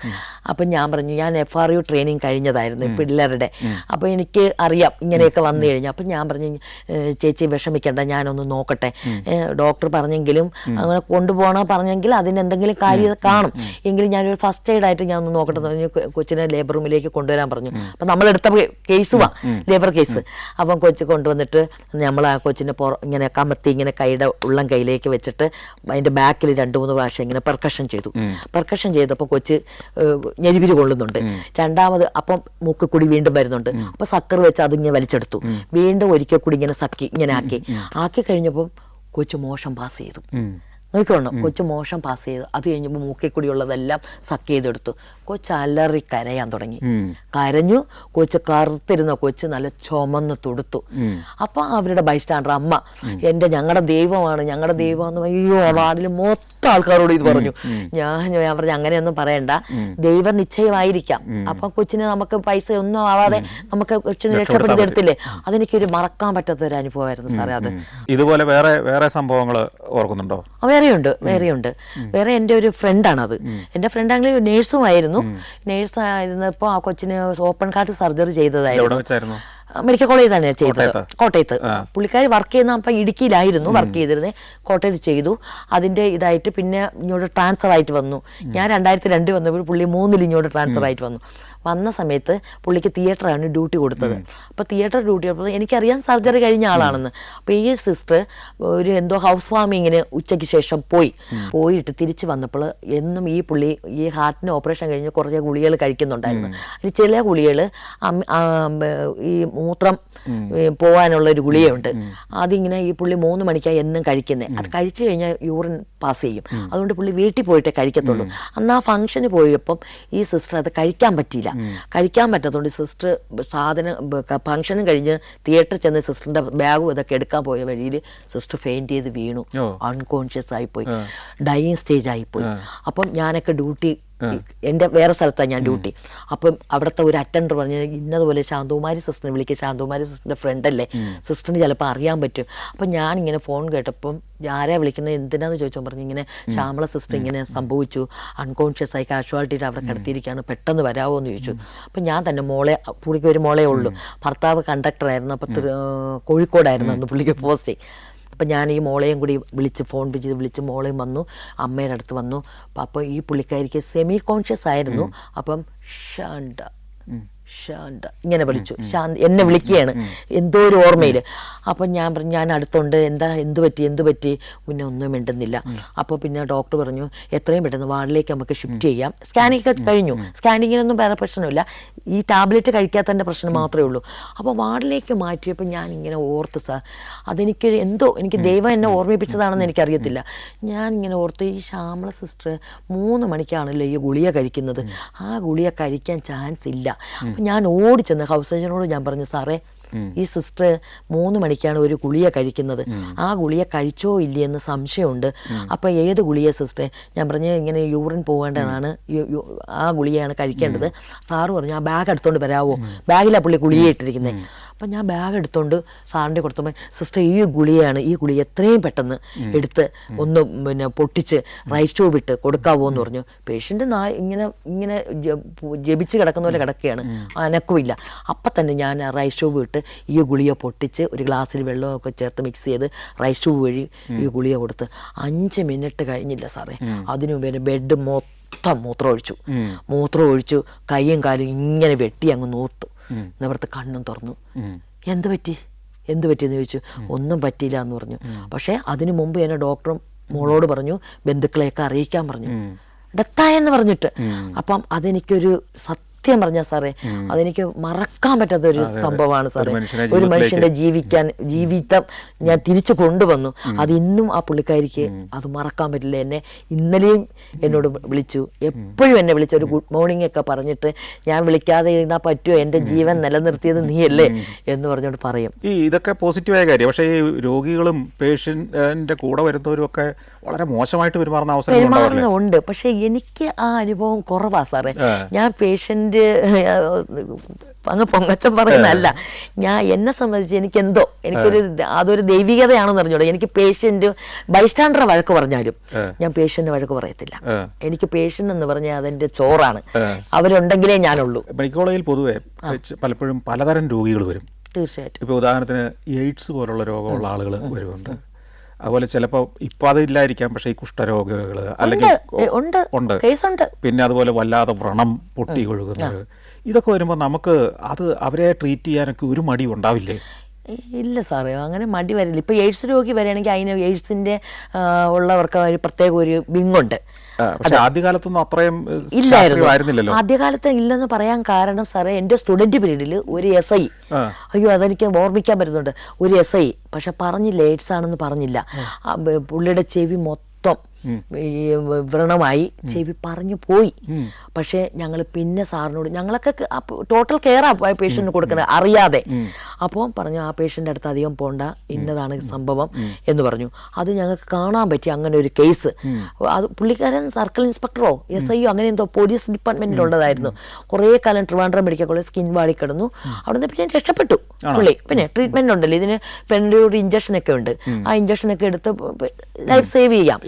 അപ്പം ഞാൻ പറഞ്ഞു, ഞാൻ FRU ട്രെയിനിങ് കഴിഞ്ഞതായിരുന്നു പിള്ളേരുടെ, അപ്പോൾ എനിക്ക് അറിയാം ഇങ്ങനെയൊക്കെ വന്നു കഴിഞ്ഞാൽ. അപ്പം ഞാൻ പറഞ്ഞു, ചേച്ചി വിഷമിക്കേണ്ട, ഞാനൊന്ന് നോക്കട്ടെ. ഡോക്ടർ പറഞ്ഞെങ്കിലും അങ്ങനെ കൊണ്ടുപോകണ പറഞ്ഞെങ്കിൽ അതിന് എന്തെങ്കിലും കാര്യം കാണും, എങ്കിലും ഞാനൊരു ഫസ്റ്റ് എയ്ഡ് ആയിട്ട് ഞാൻ ഒന്ന് നോക്കട്ടെ എന്ന് പറഞ്ഞു. കൊച്ചിനെ ലേബർ റൂമിലേക്ക് കൊണ്ടുവരാൻ പറഞ്ഞു. അപ്പം നമ്മളെടുത്ത കേസുവാ, ലേബർ കേസ്. അപ്പം കൊച്ച് കൊണ്ടുവന്നിട്ട് നമ്മൾ ആ കൊച്ചിനെ ഇങ്ങനെ കമത്തി ഇങ്ങനെ കൈയുടെ ഉള്ളം കൈയിലേക്ക് വെച്ചിട്ട് അതിൻ്റെ ബാക്കിൽ 2-3 പ്രാവശ്യം ഇങ്ങനെ പെർക്കഷൻ ചെയ്തപ്പോൾ കൊച്ച് ഞെരിവിരി കൊള്ളുന്നുണ്ട്. രണ്ടാമത് അപ്പം മൂക്ക് കൂടി വീണ്ടും വരുന്നുണ്ട്. അപ്പം സക്കർ വെച്ച് അതിങ്ങനെ വലിച്ചെടുത്തു. വീണ്ടും ഒരിക്കൽ കൂടി ഇങ്ങനെ ആക്കി കഴിഞ്ഞപ്പോൾ കൊച്ച് മോശം പാസ് ചെയ്തു. നോക്കിക്കോണം, കൊച്ച് മോശം പാസ് ചെയ്തു. അത് കഴിഞ്ഞപ്പോൾ മൂക്കിൽ കൂടിയുള്ളതെല്ലാം സക്ക് ചെയ്തെടുത്തു. കൊച്ച് അലറി കരയാൻ തുടങ്ങി. കരഞ്ഞു. കൊച്ച് കറുത്തിരുന്ന കൊച്ച് നല്ല ചുമന്ന് തുടുത്തു. അപ്പം അവരുടെ ബൈസ്റ്റാൻഡർ അമ്മ, ഞങ്ങളുടെ ദൈവമാണ്, ഞങ്ങളുടെ ദൈവമെന്ന് അയ്യോ വാർഡിൽ മൊത്തം ആൾക്കാരോട് ഇത് പറഞ്ഞു. ഞാൻ പറഞ്ഞു, അങ്ങനെയൊന്നും പറയണ്ട, ദൈവ നിശ്ചയമായിരിക്കാം. അപ്പം കൊച്ചിന് നമുക്ക് പൈസ ഒന്നും ആവാതെ നമുക്ക് കൊച്ചിനെ രക്ഷപ്പെടുത്തിയെടുത്തില്ലേ, അതെനിക്കൊരു മറക്കാൻ പറ്റാത്ത ഒരു അനുഭവമായിരുന്നു സാറേ. അത് ഇതുപോലെ വേറെ സംഭവങ്ങൾ ഓർക്കുന്നുണ്ടോ? വേറെയുണ്ട്. വേറെ എൻ്റെ ഒരു ഫ്രണ്ടാണത്. എൻ്റെ ഫ്രണ്ടാണെങ്കിൽ നേഴ്സുമായിരുന്നു. നേഴ്സായിരുന്നപ്പോൾ ആ കൊച്ചിന് ഓപ്പൺ ഹാർട്ട് സർജറി ചെയ്തതായിരുന്നു. മെഡിക്കൽ കോളേജിൽ തന്നെ ചെയ്തത്, കോട്ടയത്ത്. പുള്ളിക്കാരി വർക്ക് ചെയ്യുന്ന അപ്പം ഇടുക്കിയിലായിരുന്നു വർക്ക് ചെയ്തിരുന്നത്, കോട്ടയത്ത് ചെയ്തു. അതിൻ്റെ ഇതായിട്ട് പിന്നെ ഇങ്ങോട്ട് ട്രാൻസ്ഫർ ആയിട്ട് വന്നു. ഞാൻ 2002 വന്നപ്പോൾ പുള്ളി 3 ഇങ്ങോട്ട് ട്രാൻസ്ഫർ ആയിട്ട് വന്നു. വന്ന സമയത്ത് പുള്ളിക്ക് തിയേറ്ററാണ് ഡ്യൂട്ടി കൊടുത്തത്. അപ്പോൾ തിയേറ്റർ ഡ്യൂട്ടി കൊടുത്തത് എനിക്കറിയാം സർജറി കഴിഞ്ഞ ആളാണെന്ന്. അപ്പോൾ ഈ സിസ്റ്റർ ഒരു എന്തോ ഹൗസ് വാമിങ്ങിന് ഉച്ചയ്ക്ക് ശേഷം പോയിട്ട് തിരിച്ച് വന്നപ്പോൾ എന്നും ഈ പുള്ളി ഈ ഹാർട്ടിന് ഓപ്പറേഷൻ കഴിഞ്ഞ് കുറച്ച് ഗുളികൾ കഴിക്കുന്നുണ്ടായിരുന്നു. അതിൽ ചില ഗുളികൾ ഈ മൂത്രം പോകാനുള്ള ഒരു ഗുളികയുണ്ട്. അതിങ്ങനെ ഈ പുള്ളി 3 മണിക്കാണ് എന്നും കഴിക്കുന്നത്. അത് കഴിച്ചു കഴിഞ്ഞാൽ യൂറിൻ പാസ് ചെയ്യും. അതുകൊണ്ട് പുള്ളി വീട്ടിൽ പോയിട്ടേ കഴിക്കത്തുള്ളൂ. അന്ന് ആ ഫംഗ്ഷന് പോയപ്പം ഈ സിസ്റ്റർ അത് കഴിക്കാൻ പറ്റിയില്ല. കഴിക്കാൻ പറ്റാത്തതുകൊണ്ട് സിസ്റ്റർ ഫംഗ്ഷനും കഴിഞ്ഞ് തിയേറ്ററിൽ ചെന്ന് സിസ്റ്ററിന്റെ ബാഗും ഇതൊക്കെ എടുക്കാൻ പോയ വഴിയിൽ സിസ്റ്റർ ഫെയിന്റ് ചെയ്ത് വീണു, അൺകോൺഷ്യസ് ആയിപ്പോയി, ഡൈയിങ് സ്റ്റേജ് ആയിപ്പോയി. അപ്പം ഞാനൊക്കെ ഡ്യൂട്ടി എൻ്റെ വേറെ സ്ഥലത്താണ് ഞാൻ ഡ്യൂട്ടി. അപ്പം അവിടുത്തെ ഒരു അറ്റൻഡർ പറഞ്ഞ് ഇന്നതുപോലെ ശാന്തകുമാരി സിസ്റ്ററിനെ വിളിക്കുക, ശാന്തകുമാരി സിസ്റ്ററിൻ്റെ ഫ്രണ്ടല്ലേ, സിസ്റ്ററിന് ചിലപ്പോൾ അറിയാൻ പറ്റും. അപ്പം ഞാനിങ്ങനെ ഫോൺ കേട്ടപ്പം ആരാ വിളിക്കുന്നത് എന്തിനാന്ന് ചോദിച്ചോ പറഞ്ഞു ഇങ്ങനെ ശ്യാമള സിസ്റ്റർ ഇങ്ങനെ സംഭവിച്ചു, അൺകോൺഷ്യസ് ആയി കാഷ്വാലിറ്റിയിൽ അവിടെ കിടത്തിയിരിക്കുകയാണ്, പെട്ടെന്ന് വരാമോ എന്ന് ചോദിച്ചു. അപ്പം ഞാൻ തന്നെ മോളെ, പുള്ളിക്ക് ഒരു മോളേ ഉള്ളൂ, ഭർത്താവ് കണ്ടക്ടറായിരുന്നു, അപ്പം കോഴിക്കോടായിരുന്നു അന്ന് പുള്ളിക്ക് പോസ്റ്റ്. അപ്പം ഞാൻ ഈ മോളെയും കൂടി വിളിച്ച് മോളെയും വന്നു, അമ്മയുടെ അടുത്ത് വന്നു. അപ്പോൾ ഈ പുള്ളിക്കാരിക്ക് സെമി കോൺഷ്യസ് ആയിരുന്നു. അപ്പം ഷാണ്ട ഇങ്ങനെ വിളിച്ചു, എന്നെ വിളിക്കുകയാണ് എന്തോ ഒരു ഓർമ്മയിൽ. അപ്പം ഞാൻ പറഞ്ഞു ഞാൻ അടുത്തുണ്ട്, എന്ത് പറ്റി, പിന്നെ ഒന്നും മിണ്ടുന്നില്ല. അപ്പോൾ പിന്നെ ഡോക്ടർ പറഞ്ഞു എത്രയും പെട്ടെന്ന് വാർഡിലേക്ക് നമുക്ക് ഷിഫ്റ്റ് ചെയ്യാം. സ്കാനിങ് ഒക്കെ കഴിഞ്ഞു, സ്കാനിങ്ങിനൊന്നും വേറെ പ്രശ്നമില്ല, ഈ ടാബ്ലറ്റ് കഴിക്കാത്തതിൻ്റെ പ്രശ്നം മാത്രമേ ഉള്ളൂ. അപ്പോൾ വാർഡിലേക്ക് മാറ്റിയപ്പോൾ ഞാൻ ഇങ്ങനെ ഓർത്ത് സാർ, അതെനിക്കൊരു എനിക്ക് ദൈവം എന്നെ ഓർമ്മിപ്പിച്ചതാണെന്ന് എനിക്കറിയത്തില്ല. ഞാൻ ഇങ്ങനെ ഓർത്ത് ഈ ശ്യാമള സിസ്റ്റർ 3 മണിക്കാണല്ലോ ഈ ഗുളിക കഴിക്കുന്നത്, ആ ഗുളിക കഴിക്കാൻ ചാൻസ് ഇല്ല. അപ്പം ഞാൻ ഓടിച്ചെന്ന് ഹൗസ് സർജനോട് ഞാൻ പറഞ്ഞു സാറേ ഈ സിസ്റ്റർ 3 മണിക്കാണ് ഒരു ഗുളിക കഴിക്കുന്നത്, ആ ഗുളിക കഴിച്ചോ ഇല്ലയെന്ന് സംശയമുണ്ട്. അപ്പം ഏത് ഗുളിക സിസ്റ്ററെ? ഞാൻ പറഞ്ഞു ഇങ്ങനെ യൂറിൻ പോകേണ്ടതാണ്, ആ ഗുളികയാണ് കഴിക്കേണ്ടത്. സാറ് പറഞ്ഞു ആ ബാഗ് എടുത്തോണ്ട് വരാവോ, ബാഗിലാണ് പുള്ളി ഗുളിക ഇട്ടിരിക്കുന്നത്. അപ്പം ഞാൻ ബാഗ് എടുത്തോണ്ട് സാറിൻ്റെ കൊടുത്തപ്പോൾ സിസ്റ്റർ ഈ ഗുളികയാണ്, ഈ ഗുളിക എത്രയും പെട്ടെന്ന് എടുത്ത് ഒന്ന് പിന്നെ പൊട്ടിച്ച് റൈസ് ട്യൂബ് ഇട്ട് കൊടുക്കാവോ എന്ന് പറഞ്ഞു. പേഷ്യൻ്റ് ഇങ്ങനെ ജപിച്ച് കിടക്കുന്ന പോലെ കിടക്കുകയാണ്, അനക്കുമില്ല. അപ്പം തന്നെ ഞാൻ റൈസ് ട്യൂബ് ഇട്ട് ഈ ഗുളിക പൊട്ടിച്ച് ഒരു ഗ്ലാസ്സിൽ വെള്ളമൊക്കെ ചേർത്ത് മിക്സ് ചെയ്ത് റൈസ് ട്യൂബ് വഴി ഈ ഗുളിക കൊടുത്ത് 5 മിനിറ്റ് കഴിഞ്ഞില്ല സാറേ, അതിനു മുമ്പേ ബെഡ് മൊത്തം മൂത്രം ഒഴിച്ചു കൈയും കാലും ഇങ്ങനെ വെട്ടി അങ്ങ് നൂർത്തു. നിവർത്ത് കണ്ണും തുറന്നു. എന്ത് പറ്റിയെന്ന് ചോദിച്ചു. ഒന്നും പറ്റിയില്ല എന്ന് പറഞ്ഞു. പക്ഷേ അതിനു മുമ്പ് എന്നെ ഡോക്ടറും മോളോട് പറഞ്ഞു ബന്ധുക്കളെയൊക്കെ അറിയിക്കാൻ പറഞ്ഞു, ഡെത്തായെന്ന് പറഞ്ഞിട്ട്. അപ്പം അതെനിക്കൊരു സത്യം പറഞ്ഞാൽ സാറേ അതെനിക്ക് മറക്കാൻ പറ്റാത്ത ഒരു സംഭവമാണ് സാറേ. ഒരു മനുഷ്യന്റെ ജീവിതം ഞാൻ തിരിച്ചു കൊണ്ടുവന്നു. അത് ഇന്നും ആ പുള്ളിക്കാരിക്ക് അത് മറക്കാൻ പറ്റില്ല. എന്നെ ഇന്നലെയും എന്നോട് വിളിച്ചു, എപ്പോഴും എന്നെ വിളിച്ചു ഒരു ഗുഡ് മോർണിംഗ് ഒക്കെ പറഞ്ഞിട്ട് ഞാൻ വിളിക്കാതെ ഇരുന്നാൽ പറ്റുമോ, എൻ്റെ ജീവൻ നിലനിർത്തിയത് നീയല്ലേ എന്ന് പറഞ്ഞോണ്ട് പറയും. ഇതൊക്കെ പോസിറ്റീവായ കാര്യം. പക്ഷേ ഈ രോഗികളും പേഷ്യന്റിന്റെ കൂടെ വരുന്നവരും ഒക്കെ വളരെ മോശമായിട്ട് പെരുമാറുന്നുണ്ട്. പക്ഷെ എനിക്ക് ആ അനുഭവം കുറവാ സാറേ. ഞാൻ പേഷ്യന്റ് അങ്ങ് പൊങ്ങച്ചം പറയുന്നതല്ല, എന്നെ സംബന്ധിച്ച് അതൊരു ദൈവികതയാണെന്ന് അറിഞ്ഞൂടെ. എനിക്ക് പേഷ്യന്റ് ബൈസ്റ്റാൻഡറെ വഴക്ക് പറഞ്ഞാലും ഞാൻ പേഷ്യന്റ് വഴക്ക് പറയത്തില്ല. എനിക്ക് പേഷ്യന്റ് എന്ന് പറഞ്ഞാൽ അതെന്റെ ചോറാണ്, അവരുണ്ടെങ്കിലേ ഞാനുള്ളൂ. മെഡിക്കൽ കോളേജിൽ പൊതുവെ പലപ്പോഴും പലതരം രോഗികൾ വരും. തീർച്ചയായിട്ടും. ഇപ്പോൾ ഉദാഹരണത്തിന് എയ്ഡ്സ് പോലുള്ള രോഗമുള്ള ആളുകൾ വരുന്നുണ്ട്. അതുപോലെ ചിലപ്പോൾ ഇപ്പം അതില്ലായിരിക്കാം, പക്ഷേ ഈ കുഷ്ഠരോഗികൾ അല്ലെങ്കിൽ ഉണ്ട്, പിന്നെ അതുപോലെ വല്ലാതെ വ്രണം പൊട്ടി ഒഴുകുന്നത്, ഇതൊക്കെ വരുമ്പോൾ നമുക്ക് അവരെ ട്രീറ്റ് ചെയ്യാനൊക്കെ ഒരു മടി ഉണ്ടാവില്ലേ? ഇല്ല സാറേ, അങ്ങനെ മടി വരില്ല. ഇപ്പോൾ എയ്ഡ്സ് രോഗി വരികയാണെങ്കിൽ അതിന് എയ്ഡ്സിൻ്റെ ഉള്ളവർക്ക് ഒരു പ്രത്യേക ഒരു വിങ്ങുണ്ട്. ആദ്യകാലത്തൊന്നും അത്രയും ഇല്ലായിരുന്നു. ആദ്യകാലത്ത് ഇല്ലെന്ന് പറയാൻ കാരണം സാറേ, എൻ്റെ സ്റ്റുഡൻറ്റ് പീരീഡിൽ ഒരു SI, അയ്യോ അതെനിക്ക് ഓർമ്മിക്കാൻ പറ്റുന്നുണ്ട്, ഒരു SI പക്ഷെ പറഞ്ഞില്ല, എയ്ഡ്സ് ആണെന്ന് പറഞ്ഞില്ല. പുള്ളിയുടെ ചെവി മൊത്തം ഈ വ്രണമായി ചെവി പറഞ്ഞു പോയി. പക്ഷേ ഞങ്ങൾ പിന്നെ സാറിനോട്, ഞങ്ങളൊക്കെ ടോട്ടൽ കെയർ ആ പേഷ്യൻറ്റിന് കൊടുക്കുന്നത് അറിയാതെ. അപ്പോൾ പറഞ്ഞു ആ പേഷ്യൻ്റെ അടുത്ത് അധികം പോണ്ട, ഇന്നതാണ് സംഭവം എന്ന് പറഞ്ഞു. അത് ഞങ്ങൾക്ക് കാണാൻ പറ്റി അങ്ങനെ ഒരു കേസ്. അത് പുള്ളിക്കാരൻ സർക്കിൾ ഇൻസ്പെക്ടറോ SIയോ അങ്ങനെ എന്തോ പോലീസ് ഡിപ്പാർട്ട്മെൻറ്റിലുള്ളതായിരുന്നു. കുറേ കാലം ട്രിവാൻഡ്രം മെഡിക്കൽ കോളേജ് സ്കിൻ വാടി കിടന്നു. അവിടെ നിന്ന് പിന്നെ രക്ഷപ്പെട്ടു പുള്ളി. പിന്നെ ട്രീറ്റ്മെൻറ്റ് ഉണ്ടല്ലോ, ഇതിന് പെണ്ണിലൂടെ ഇഞ്ചക്ഷനൊക്കെ ഉണ്ട്, ആ ഇഞ്ചക്ഷനൊക്കെ എടുത്ത് ലൈഫ് സേവ് ചെയ്യാം.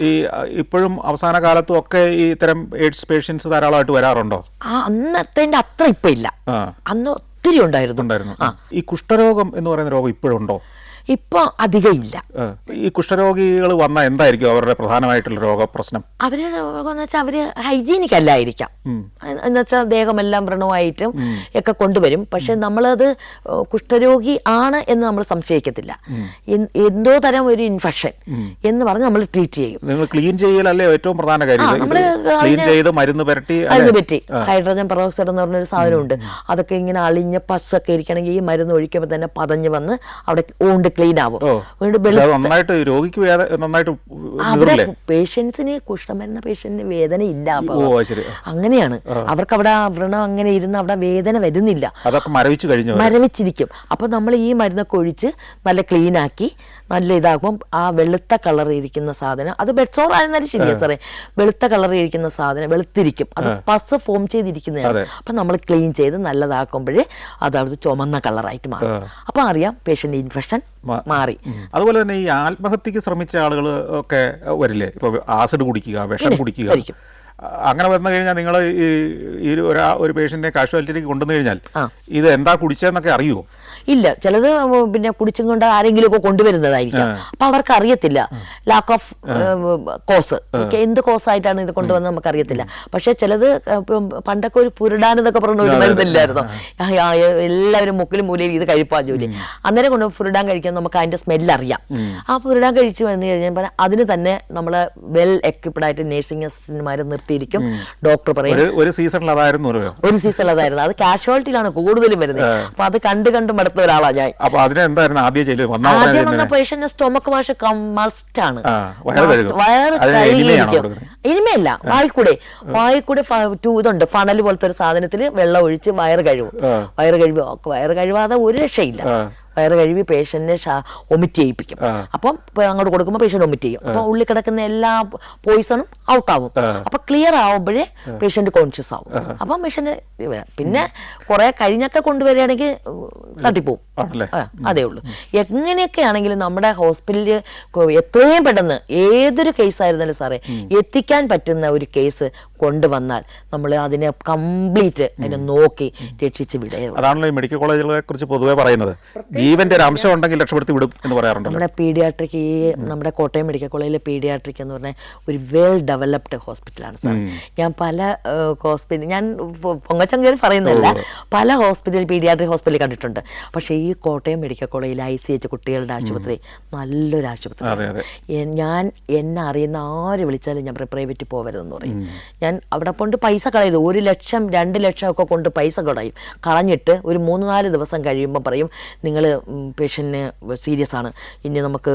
ഇപ്പോഴും അവസാന കാലത്തും ഒക്കെ ഈ ഇത്തരം എയ്ഡ്സ് പേഷ്യൻസ് ധാരാളമായിട്ട് വരാറുണ്ടോ? അന്നത്തെ അത്ര ഇപ്പം ഇല്ല, അന്ന് ഒത്തിരി ഉണ്ടായിരുന്നു. ഈ കുഷ്ഠരോഗം എന്ന് പറയുന്ന രോഗം ഇപ്പോഴുണ്ടോ? ഇപ്പൊ അധികം ഇല്ല. ഈ കുഷ്ഠരോഗികൾ വന്ന എന്തായിരിക്കും അവരുടെ പ്രധാനമായിട്ടുള്ള രോഗപ്രശ്നം? അവരുടെ രോഗം വെച്ചാൽ അവര് ഹൈജീനിക് അല്ലായിരിക്കാം, എന്നുവെച്ചാൽ ദേഹമെല്ലാം വ്രണമായിട്ടും ഒക്കെ കൊണ്ടുവരും. പക്ഷെ നമ്മളത് കുഷ്ഠരോഗി ആണ് എന്ന് നമ്മൾ സംശയിക്കത്തില്ല. എന്തോ തരം ഒരു ഇൻഫെക്ഷൻ എന്ന് പറഞ്ഞ് നമ്മൾ ട്രീറ്റ് ചെയ്യും. നിങ്ങൾ ക്ലീൻ ചെയ്യലല്ലേ ഏറ്റവും പ്രധാന കാര്യം? ക്ലീൻ ചെയ്ത് മരുന്ന് പറ്റി ഹൈഡ്രജൻ പെറോക്സൈഡ് എന്ന് പറഞ്ഞൊരു സാധനമുണ്ട്. അതൊക്കെ ഇങ്ങനെ അളിഞ്ഞ പസ്സൊക്കെ ഇരിക്കണമെങ്കിൽ ഈ മരുന്ന് ഒഴിക്കുമ്പോൾ തന്നെ പതഞ്ഞ് വന്ന് അവിടെ ഓണ്ട് ക്ലീൻ ആവും. അവിടെ പേഷ്യൻസിന് കുഷ്ഠമരുന്ന പേഷ്യന്റിന് വേദന ഇല്ല. അങ്ങനെയാണ് അവർക്ക് അവിടെ വ്രണം അങ്ങനെ ഇരുന്ന് അവിടെ വേദന വരുന്നില്ല, മരവിച്ചിരിക്കും. അപ്പൊ നമ്മൾ ഈ മരുന്നൊക്കെ ഒഴിച്ച് നല്ല ക്ലീൻ ആക്കി നല്ല ഇതാകുമ്പം ആ വെളുത്ത കളർ ഇരിക്കുന്ന സാധനം, അത് ബെഡ്സോർ ആയിരുന്നാലും ശരിയാ സാറേ, വെളുത്ത കളർ ഇരിക്കുന്ന സാധനം വെളുത്തിരിക്കും, അത് പസ് ഫോം ചെയ്തിരിക്കുന്നതാണ്. അപ്പൊ നമ്മൾ ക്ലീൻ ചെയ്ത് നല്ലതാക്കുമ്പോഴേ അതത് ചുമന്ന കളറായിട്ട് മാറും. അപ്പൊ അറിയാം പേഷ്യന്റ് ഇൻഫെക്ഷൻ മാറി. അതുപോലെ തന്നെ ഈ ആത്മഹത്യക്ക് ശ്രമിച്ച ആളുകൾ ഒക്കെ വരില്ലേ? ഇപ്പൊ ആസിഡ് കുടിക്കുക, വിഷം കുടിക്കുക, അങ്ങനെ വന്നു കഴിഞ്ഞാൽ നിങ്ങൾ ഈ ഒരു പേഷ്യന്റിനെ കാഷ്വാലിറ്റിയിലേക്ക് കൊണ്ടുവന്നു കഴിഞ്ഞാൽ ഇത് എന്താ കുടിച്ചതെന്നൊക്കെ അറിയുമോ? ഇല്ല, ചിലത് പിന്നെ കുടിച്ചും കൊണ്ട് ആരെങ്കിലും ഒക്കെ കൊണ്ടുവരുന്നതായിരിക്കാം. അപ്പൊ അവർക്ക് അറിയത്തില്ല, ലാക്ക് ഓഫ് കോസ്, എന്ത് കോസായിട്ടാണ് ഇത് കൊണ്ടുവന്നത് നമുക്ക് അറിയത്തില്ല. പക്ഷെ ചിലത് പണ്ടൊക്കെ ഒരു പുരുടാൻ എന്നൊക്കെ പറഞ്ഞ ഒരു മരുന്നില്ലായിരുന്നു, എല്ലാവരും മുക്കിലും മൂലയിൽ ഇത് കഴിപ്പാൻ ജോലി. അന്നേരം കൊണ്ട് പുരുടാൻ കഴിക്കാൻ നമുക്ക് അതിന്റെ സ്മെല്ല് അറിയാം. ആ പുരുടാൻ കഴിച്ചു വന്നു കഴിഞ്ഞാൽ അതിന് തന്നെ നമ്മള് വെൽ എക്വിപ്ഡ് ആയിട്ട് നേഴ്സിംഗ് അസിസ്റ്റന്റുമാർ നിർത്തിയിരിക്കും. ഡോക്ടർ പറയും ഒരു സീസണിൽ അതായിരുന്നു, അത് കാഷ്വാലിറ്റിയിലാണ് കൂടുതലും വരുന്നത്. അപ്പൊ അത് കണ്ട് മടുത്ത ഒരാളാ ഞാൻ. ആദ്യം വന്ന പേഷ്യന്റ് സ്റ്റൊമക്ക് വാഷ് മസ്റ്റ് ആണ്. വയറ് കഴുകിയിരിക്കും. ഇനിമയല്ല, വായിക്കൂടെ ഇതുണ്ട്, ഫണൽ പോലത്തെ ഒരു സാധനത്തിൽ വെള്ളം ഒഴിച്ച് വയറ് കഴുകാതെ ഒരു രക്ഷയില്ല. വയറ് കഴുകി പേഷ്യന്റിനെ ഒമിറ്റ് ചെയ്യിപ്പിക്കും. അപ്പം അങ്ങോട്ട് കൊടുക്കുമ്പോൾ പേഷ്യന്റ് ഒമിറ്റ് ചെയ്യും. അപ്പൊ ഉള്ളിൽ കിടക്കുന്ന എല്ലാ പോയിസണും ഔട്ട് ആവും. അപ്പൊ ക്ലിയർ ആവുമ്പോഴേ പേഷ്യന്റ് കോൺഷ്യസ് ആവും. അപ്പം പേഷ്യന്റ് പിന്നെ കുറെ കഴിഞ്ഞൊക്കെ കൊണ്ടുവരികയാണെങ്കിൽ തട്ടിപ്പോവും. അതേ ഉള്ളൂ. എങ്ങനെയൊക്കെ ആണെങ്കിലും നമ്മുടെ ഹോസ്പിറ്റലിൽ എത്രയും പെട്ടെന്ന് ഏതൊരു കേസായിരുന്നാലും സാറേ എത്തിക്കാൻ പറ്റുന്ന ഒരു കേസ് കൊണ്ടുവന്നാൽ നമ്മൾ അതിനെ കംപ്ലീറ്റ് അതിനെ നോക്കി രക്ഷിച്ച് വിടുക. അതാണല്ലോ ഈ മെഡിക്കൽ കോളേജുകളെ കുറിച്ച് പൊതുവെ പറയുന്നത്, ജീവന്റെ ഒരു അംശം ഉണ്ടെങ്കിൽ രക്ഷപ്പെടുത്തി വിടും എന്ന് പറയാറുണ്ട്. നമ്മുടെ പീഡിയാട്രിക്, നമ്മുടെ കോട്ടയം മെഡിക്കൽ കോളേജിലെ പീഡിയാട്രിക് എന്ന് പറഞ്ഞാൽ ഒരു വെൽ ഡെവലപ്ഡ് ഹോസ്പിറ്റലാണ് സാർ. ഞാൻ പല ഹോസ്പിറ്റൽ, ഞാൻ പൊങ്ങച്ചം കയറി പറയുന്നില്ല, പല ഹോസ്പിറ്റൽ പീഡിയാട്രിക് ഹോസ്പിറ്റലിൽ കണ്ടിട്ടുണ്ട്. പക്ഷേ ഈ കോട്ടയം മെഡിക്കൽ കോളേജിൽ ICH കുട്ടികളുടെ ആശുപത്രി നല്ലൊരു ആശുപത്രി. ഞാൻ എന്നെ അറിയുന്ന ആര് വിളിച്ചാലും ഞാൻ പ്രൈവറ്റ് പോകരുതെന്ന് പറയും. ഞാൻ അവിടെ കൊണ്ട് പൈസ കളയത് 1 ലക്ഷം 2 ലക്ഷം ഒക്കെ കൊണ്ട് പൈസ കളഞ്ഞിട്ട് ഒരു 3-4 ദിവസം കഴിയുമ്പോൾ പറയും നിങ്ങൾ പേഷ്യന്റിന് സീരിയസ് ആണ്, ഇനി നമുക്ക്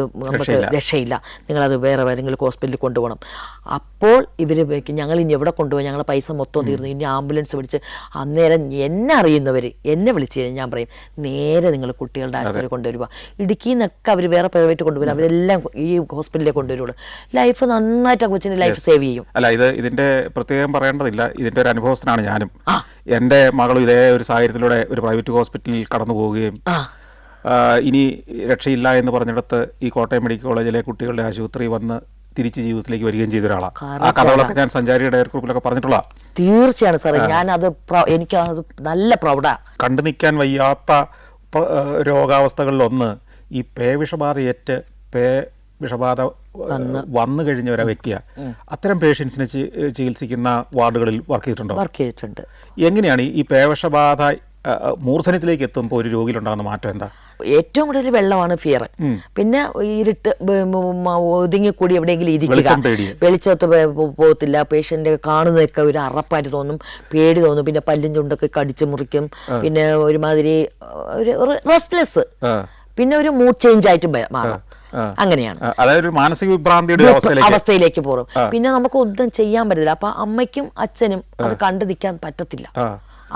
രക്ഷയില്ല, നിങ്ങളത് വേറെ ഏതെങ്കിലും ഹോസ്പിറ്റലിൽ കൊണ്ടുപോകണം. അപ്പോൾ ഇവർ ഞങ്ങൾ ഇനി എവിടെ കൊണ്ടുപോയി, ഞങ്ങളെ പൈസ മൊത്തം തീർന്നു, ഇനി ആംബുലൻസ് വിളിച്ച്. അന്നേരം എന്നെ അറിയുന്നവർ എന്നെ വിളിച്ച് കഴിഞ്ഞാൽ ഞാൻ പറയും നേരെ നിങ്ങൾ കുട്ടികളുടെ ആശുപത്രി കൊണ്ടുവരുക. ഇടുക്കിയിൽ നിന്നൊക്കെ അവർ വേറെ പ്രൈവറ്റ് കൊണ്ടുവരും, അവരെല്ലാം ഈ ഹോസ്പിറ്റലിലേക്ക് കൊണ്ടുവരുള്ളൂ. ലൈഫ് നന്നായിട്ട് ആ കൊച്ചിന് ലൈഫ് സേവ് ചെയ്യും. അല്ല, ഇതിന്റെ പ്രത്യേകം പറയേണ്ടതില്ല, ഇതിന്റെ ഒരു അനുഭവസ്ഥനാണ് ഞാനും. എൻ്റെ മകളും ഇതേ ഒരു സാഹചര്യത്തിലൂടെ ഒരു പ്രൈവറ്റ് ഹോസ്പിറ്റലിൽ കടന്നു പോവുകയും ഇനി രക്ഷയില്ല എന്ന് പറഞ്ഞിടത്ത് ഈ കോട്ടയം മെഡിക്കൽ കോളേജിലെ കുട്ടികളുടെ ആശുപത്രി വന്ന് തിരിച്ച് ജീവിതത്തിലേക്ക് വരികയും ചെയ്ത ഒരാളാണ്. ആ കഥകളൊക്കെ ഞാൻ സഞ്ചാരിയുടെ ഗ്രൂപ്പിലൊക്കെ പറഞ്ഞിട്ടുള്ള. തീർച്ചയാണ് സാറേ, ഞാനത് എനിക്ക് അത് നല്ല പ്രൗഡാണ്. കണ്ടു നിൽക്കാൻ വയ്യാത്ത രോഗാവസ്ഥകളിലൊന്ന് ഈ വിഷബാധയേറ്റ് വിഷബാധ വന്നു കഴിഞ്ഞ ഒരു വ്യക്തിയാണ്. അത്തരം പേഷ്യൻസിനെ ചികിത്സിക്കുന്ന വാർഡുകളിൽ വർക്ക് ചെയ്തിട്ടുണ്ട്. എങ്ങനെയാണ് ഈ വിഷബാധ മൂർധന്യത്തിലേക്ക് എത്തുമ്പോൾ ഒരു രോഗിയിലുണ്ടാകുന്ന മാറ്റം എന്താ? ഏറ്റവും കൂടുതൽ വെള്ളമാണ് ഫിയർ. പിന്നെ ഇരുട്ട് ഒതുങ്ങിക്കൂടി എവിടെയെങ്കിലും ഇരിക്കുക, വെളിച്ചത്ത് പോകത്തില്ല. പേഷ്യന്റ് കാണുന്നതൊക്കെ ഒരു അറപ്പായിട്ട് തോന്നും, പേടി തോന്നും. പിന്നെ പല്ലും ചുണ്ടൊക്കെ കടിച്ചു മുറിക്കും. പിന്നെ ഒരുമാതിരി ഒരു റെസ്റ്റ്ലെസ്, പിന്നെ ഒരു മൂഡ് ചേഞ്ച് ആയിട്ട് മാറും. അങ്ങനെയാണ്, അതായത് മാനസിക വിഭ്രാന്തിയുടെ അവസ്ഥയിലേക്ക് പോകും. പിന്നെ നമുക്ക് ഒന്നും ചെയ്യാൻ പറ്റത്തില്ല. അപ്പൊ അമ്മയ്ക്കും അച്ഛനും അത് കണ്ടു നിൽക്കാൻ പറ്റത്തില്ല.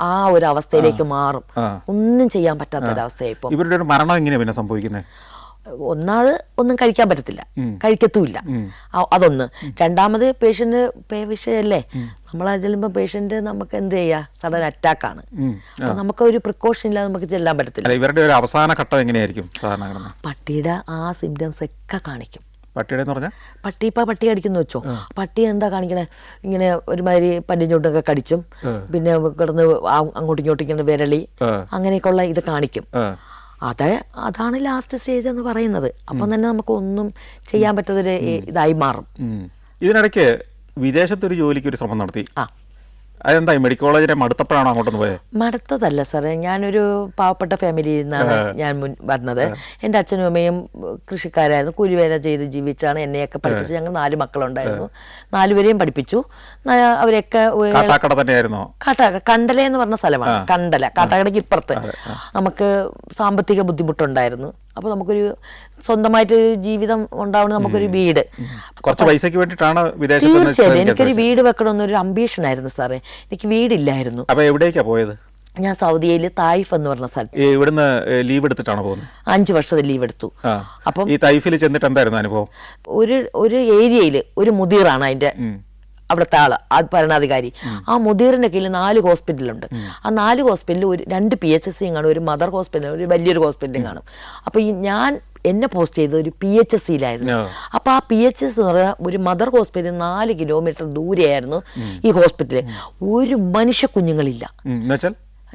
ആ ഒരു അവസ്ഥയിലേക്ക് മാറും, ഒന്നും ചെയ്യാൻ പറ്റാത്തൊരവസ്ഥയായി. ഇപ്പോൾ ഇവരുടെ ഒരു മരണം എങ്ങനെയാ പിന്നെ സംഭവിക്കുന്നത്? ഒന്നാമത് ഒന്നും കഴിക്കാൻ പറ്റത്തില്ല, കഴിക്കത്തുമില്ല. അതൊന്ന്. രണ്ടാമത് പേഷ്യന്റ് വിഷയല്ലേ, നമ്മളത് ചെല്ലുമ്പോൾ പേഷ്യന്റ് നമുക്ക് എന്ത് ചെയ്യാ, സഡൻ അറ്റാക്കാണ്. അപ്പൊ നമുക്ക് ഒരു പ്രിക്കോഷൻ ഇല്ലാതെ നമുക്ക് ചെല്ലാൻ പറ്റത്തില്ല. ഇവരുടെ ഒരു അവസാന ഘട്ടം എങ്ങനെയായിരിക്കും സാധാരണ? പട്ടിയുടെ ആ സിംറ്റംസ് ഒക്കെ കാണിക്കും. പട്ടി പട്ടി കടിക്കുന്നു വെച്ചോ, പട്ടി എന്താ കാണിക്കണേ, ഇങ്ങനെ ഒരുമാതിരി പല്ലിഞ്ചോട്ടൊക്കെ കടിച്ചും, പിന്നെ കിടന്ന് അങ്ങോട്ടും ഇങ്ങോട്ടും ഇങ്ങനെ വിരളി, അങ്ങനെയൊക്കെയുള്ള ഇത് കാണിക്കും. അതാണ് ലാസ്റ്റ് സ്റ്റേജ് എന്ന് പറയുന്നത്. അപ്പം തന്നെ നമുക്ക് ഒന്നും ചെയ്യാൻ പറ്റാത്തൊരു ഇതായി മാറും. ഇതിനിടയ്ക്ക് വിദേശത്തൊരു ജോലിക്ക് ഒരു ശ്രമം നടത്തി. ആ, അതെന്താ മെഡിക്കൽ കോളേജിനെ മടുത്തപ്പോഴാണോ അങ്ങോട്ടൊന്ന് പോയത്? മടുത്തതല്ല സാറേ, ഞാനൊരു പാവപ്പെട്ട ഫാമിലിയിൽ നിന്നാണ് ഞാൻ വരുന്നത്. എൻ്റെ അച്ഛനും അമ്മയും കൃഷിക്കാരായിരുന്നു, കൂലിവേല ചെയ്ത് ജീവിച്ചാണ് എന്നെയൊക്കെ പഠിപ്പിച്ചത്. ഞങ്ങൾ 4 മക്കളുണ്ടായിരുന്നു, 4 പേരെയും പഠിപ്പിച്ചു. അവരെയൊക്കെ കാട്ടാക്കട തന്നെയായിരുന്നോ? കണ്ടല എന്ന് പറഞ്ഞ സ്ഥലമാണ്. കാട്ടാക്കടയ്ക്ക് ഇപ്പുറത്ത്. നമുക്ക് സാമ്പത്തിക ബുദ്ധിമുട്ടുണ്ടായിരുന്നു. അപ്പോൾ നമുക്കൊരു സ്വന്തമായിട്ടൊരു ജീവിതം ഉണ്ടാവണം, നമുക്കൊരു വീട്. കുറച്ച് പൈസക്ക് വേണ്ടിയിട്ടാണ് തീർച്ചയായും എനിക്കൊരു വീട് വെക്കണമെന്നൊരു അംബീഷൻ ആയിരുന്നു സാറേ. എനിക്ക് വീടില്ലായിരുന്നു. അപ്പോൾ എവിടേക്കാ പോയത്? ഞാൻ സൗദിയിൽ തായിഫ് എന്ന് പറഞ്ഞ സ്ഥലം. ഇവിടുന്ന് ലീവ് എടുത്തിട്ടാണ് പോകുന്നത്? 5 വർഷത്തെ ലീവ് എടുത്തു. അപ്പം ഈ തൈഫിൽ ചെന്നിട്ട് എന്തായിരുന്നു അനുഭവം? ഒരു ഏരിയയിൽ ഒരു മുദീറാണ് അതിന്റെ അവിടുത്തെ ആള്, ഭരണാധികാരി. ആ മുദീറിന്റെ കീഴിൽ 4 ഹോസ്പിറ്റലുണ്ട്. ആ 4 ഹോസ്പിറ്റലിൽ 2 PHC കാണും, ഒരു മദർ ഹോസ്പിറ്റൽ, ഒരു വലിയൊരു ഹോസ്പിറ്റലും കാണും. അപ്പൊ എന്നെ പോസ്റ്റ് ചെയ്തത് ഒരു PHCയിലായിരുന്നു. അപ്പൊ ആ PHC എന്ന് പറഞ്ഞാൽ ഒരു മദർ ഹോസ്പിറ്റൽ 4 കിലോമീറ്റർ ദൂരെയായിരുന്നു ഈ ഹോസ്പിറ്റല്. ഒരു മനുഷ്യ കുഞ്ഞുങ്ങളില്ല.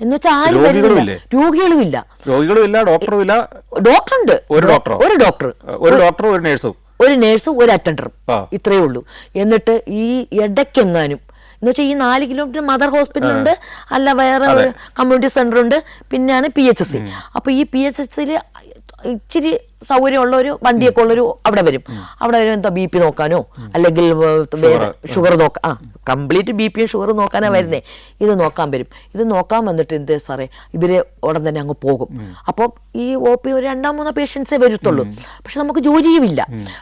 എന്നുവെച്ചാൽ ആരും വരുന്നില്ല, രോഗികളുമില്ല. ഡോക്ടറുമില്ല. ഡോക്ടറുണ്ട്, ഒരു ഡോക്ടർ, ഒരു നേഴ്സും, ഒരു നേഴ്സും, ഒരു അറ്റൻഡറും, ഇത്രയേ ഉള്ളൂ. എന്നിട്ട് ഈ ഇടയ്ക്കെങ്ങാനും എന്ന് വെച്ചാൽ ഈ 4 കിലോമീറ്റർ മദർ ഹോസ്പിറ്റലുണ്ട്, അല്ല വേറെ ഒരു കമ്മ്യൂണിറ്റി സെന്റർ ഉണ്ട്, പിന്നെയാണ് PHC. അപ്പൊ ഈ PHCയിൽ ഇച്ചിരി സൗകര്യമുള്ള ഒരു വണ്ടിയൊക്കെ ഉള്ളൊരു അവിടെ വരും. എന്താ BP നോക്കാനോ അല്ലെങ്കിൽ വേറെ ഷുഗർ നോക്കാൻ, കംപ്ലീറ്റ് BPയും ഷുഗറും നോക്കാനാ വരുന്നേ. ഇത് നോക്കാൻ വരും. ഇത് നോക്കാൻ വന്നിട്ട് എന്ത് സാറേ, ഇവര് ഉടൻ തന്നെ അങ്ങ് പോകും. അപ്പം ഈ OP ഒരു 2-3 പേഷ്യൻസേ വരത്തുള്ളൂ. പക്ഷെ നമുക്ക് ജോലിയുമില്ല.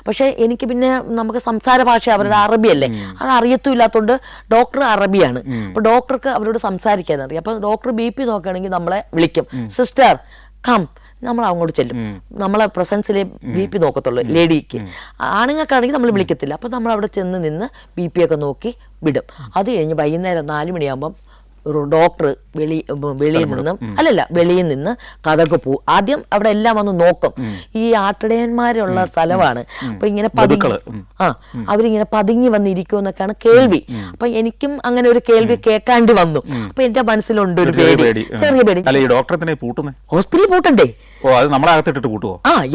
പക്ഷെ എനിക്ക് പിന്നെ നമുക്ക് സംസാര ഭാഷ അവരുടെ അറബിയല്ലേ, അത് അറിയത്തുമില്ലാത്തതുകൊണ്ട് ഡോക്ടർ അറബിയാണ്. അപ്പൊ ഡോക്ടർക്ക് അവരോട് സംസാരിക്കാൻ അറിയാം. അപ്പൊ ഡോക്ടർ BP നോക്കുകയാണെങ്കിൽ നമ്മളെ വിളിക്കും, സിസ്റ്റർ കം, നമ്മൾ അങ്ങോട്ട് ചെല്ലും. നമ്മളെ പ്രസൻസിലെ BP നോക്കത്തുള്ളൂ ലേഡിക്ക്. ആണുങ്ങൾക്കാണെങ്കിൽ നമ്മൾ വിളിക്കത്തില്ല. അപ്പോൾ നമ്മൾ അവിടെ ചെന്ന് നിന്ന് BP ഒക്കെ നോക്കി വിടും. അത് കഴിഞ്ഞ് വൈകുന്നേരം 4 മണിയാകുമ്പം ഒരു ഡോക്ടർ വെളിയിൽ നിന്ന് കഥക്ക് പോവും. ആദ്യം അവിടെ എല്ലാം വന്ന് നോക്കും. ഈ ആട്ടിടയന്മാരുള്ള സ്ഥലമാണ്. അപ്പൊ ഇങ്ങനെ അവരിങ്ങനെ പതുങ്ങി വന്നിരിക്കുമെന്നൊക്കെയാണ് കേൾവി. അപ്പൊ എനിക്കും അങ്ങനെ ഒരു കേൾവി കേൾക്കാണ്ടി വന്നു. അപ്പൊ എന്റെ മനസ്സിലുണ്ട് ഒരു പേടി, ചെറിയ പേടി. ഹോസ്പിറ്റലിൽ പൂട്ടണ്ടേ?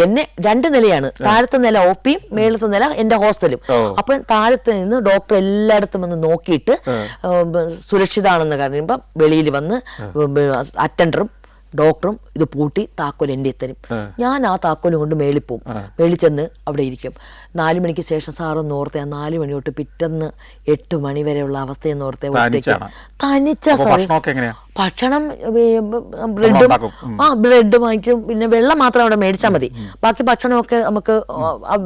എന്നെ 2 നിലയാണ്. താഴത്തെ നില OPയും മേളത്തെ നില എന്റെ ഹോസ്റ്റലും. അപ്പൊ താഴത്തെ നിന്ന് ഡോക്ടർ എല്ലായിടത്തും വന്ന് നോക്കിയിട്ട് സുരക്ഷിതാണെന്ന് പറയുമ്പോ വെളിയിൽ വന്ന് അറ്റൻഡറും ഡോക്ടറും ഇത് പൂട്ടി താക്കോൽ എൻ്റെ തരും. ഞാൻ ആ താക്കോലും കൊണ്ട് മേളിൽ പോവും. മേളിൽ ചെന്ന് അവിടെ ഇരിക്കും. 4 മണിക്ക് ശേഷം സാറൊന്ന് ഓർത്തെ, 4 മണി തൊട്ട് പിറ്റന്ന് 8 മണി വരെയുള്ള അവസ്ഥയെന്ന് ഓർത്തെ. തനിച്ച ഭക്ഷണം ബ്രെഡ് വാങ്ങിച്ചും പിന്നെ വെള്ളം മാത്രം അവിടെ മേടിച്ചാൽ മതി. ബാക്കി ഭക്ഷണമൊക്കെ നമുക്ക്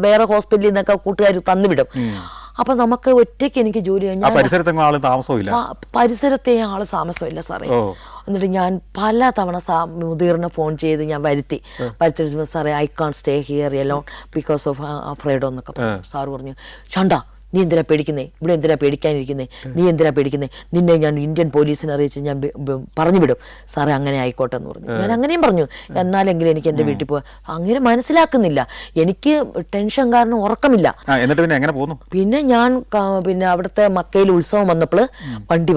വേറെ ഹോസ്പിറ്റലിൽ നിന്നൊക്കെ കൂട്ടുകാർ തന്നുവിടും. അപ്പൊ നമുക്ക് ഒറ്റയ്ക്ക് എനിക്ക് ജോലി കഴിഞ്ഞാൽ പരിസരത്തെ ആള് താമസമില്ല സാറേ. എന്നിട്ട് ഞാൻ പല തവണ മുദീറിനെ ഫോൺ ചെയ്ത് ഞാൻ വരുത്തി സാറേ, I can't stay here alone because of afraid എന്നൊക്കെ പറഞ്ഞു. സാറ് പറഞ്ഞു, ചണ്ട നീ എന്തിനാ പേടിക്കുന്നേ, ഇവിടെ എന്തിനാ പേടിക്കാനിരിക്കുന്നേ, നീ എന്തിനാ പേടിക്കുന്നേ, നിന്നെ ഞാൻ ഇന്ത്യൻ പോലീസിനെ അറിയിച്ച് ഞാൻ പറഞ്ഞു വിടും. സാറേ അങ്ങനെ ആയിക്കോട്ടെ എന്ന് പറഞ്ഞു. ഞാൻ അങ്ങനെയും പറഞ്ഞു, എന്നാലെങ്കിലും എനിക്ക് എൻ്റെ വീട്ടിൽ പോകാൻ. അങ്ങനെ മനസ്സിലാക്കുന്നില്ല. എനിക്ക് ടെൻഷൻ കാരണം ഉറക്കമില്ല. പിന്നെ ഞാൻ അവിടുത്തെ മക്കയിൽ ഉത്സവം വന്നപ്പോൾ വണ്ടി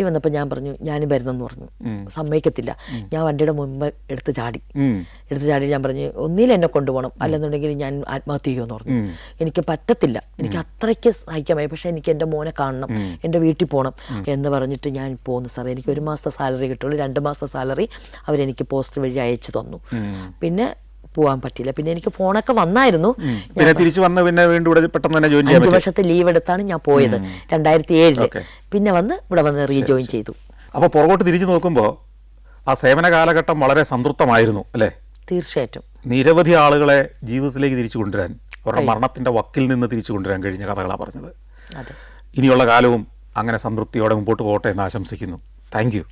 വന്നപ്പോൾ ഞാൻ പറഞ്ഞു ഞാനും വരുന്നെന്ന് പറഞ്ഞു. സമ്മതിക്കത്തില്ല. ഞാൻ വണ്ടിയുടെ മുമ്പ് എടുത്ത് ചാടി ഞാൻ പറഞ്ഞു, ഒന്നിൽ എന്നെ കൊണ്ടുപോകണം, അല്ലെന്നുണ്ടെങ്കിൽ ഞാൻ ആത്മഹത്യ ചെയ്യുമെന്ന് പറഞ്ഞു. എനിക്ക് പറ്റത്തില്ല, എനിക്ക് അത്രയ്ക്ക് സഹിക്കാൻ വയ്യ. പക്ഷെ എനിക്ക് എൻ്റെ മോനെ കാണണം, എൻ്റെ വീട്ടിൽ പോകണം എന്ന് പറഞ്ഞിട്ട് ഞാൻ പോന്നു സാറേ. എനിക്ക് 1 മാസത്തെ സാലറി കിട്ടുള്ളൂ. 2 മാസത്തെ സാലറി അവരെനിക്ക് പോസ്റ്റ് വഴി അയച്ചു തന്നു. പിന്നെ പോകാൻ പറ്റില്ല. പിന്നെ എനിക്ക് ഫോണൊക്കെ വന്നായിരുന്നു. 5 വർഷത്തെ ലീവ് എടുത്താണ് ഞാൻ പോയത് 2007. പിന്നെ ഇവിടെ വന്ന് റീജോയിൻ ചെയ്തു. അപ്പോൾ പുറകോട്ട് തിരിച്ചു നോക്കുമ്പോൾ ആ സേവന കാലഘട്ടം വളരെ സംതൃപ്തമായിരുന്നു അല്ലേ? തീർച്ചയായിട്ടും. നിരവധി ആളുകളെ ജീവിതത്തിലേക്ക് തിരിച്ചു കൊണ്ടുവരാൻ, അവരുടെ മരണത്തിൻ്റെ വക്കിൽ നിന്ന് തിരിച്ചു കൊണ്ടുവരാൻ കഴിഞ്ഞ കഥകളാണ് പറഞ്ഞത്. ഇനിയുള്ള കാലവും അങ്ങനെ സംതൃപ്തിയോടെ മുമ്പോട്ട് പോകട്ടെ എന്ന് ആശംസിക്കുന്നു. Thank you.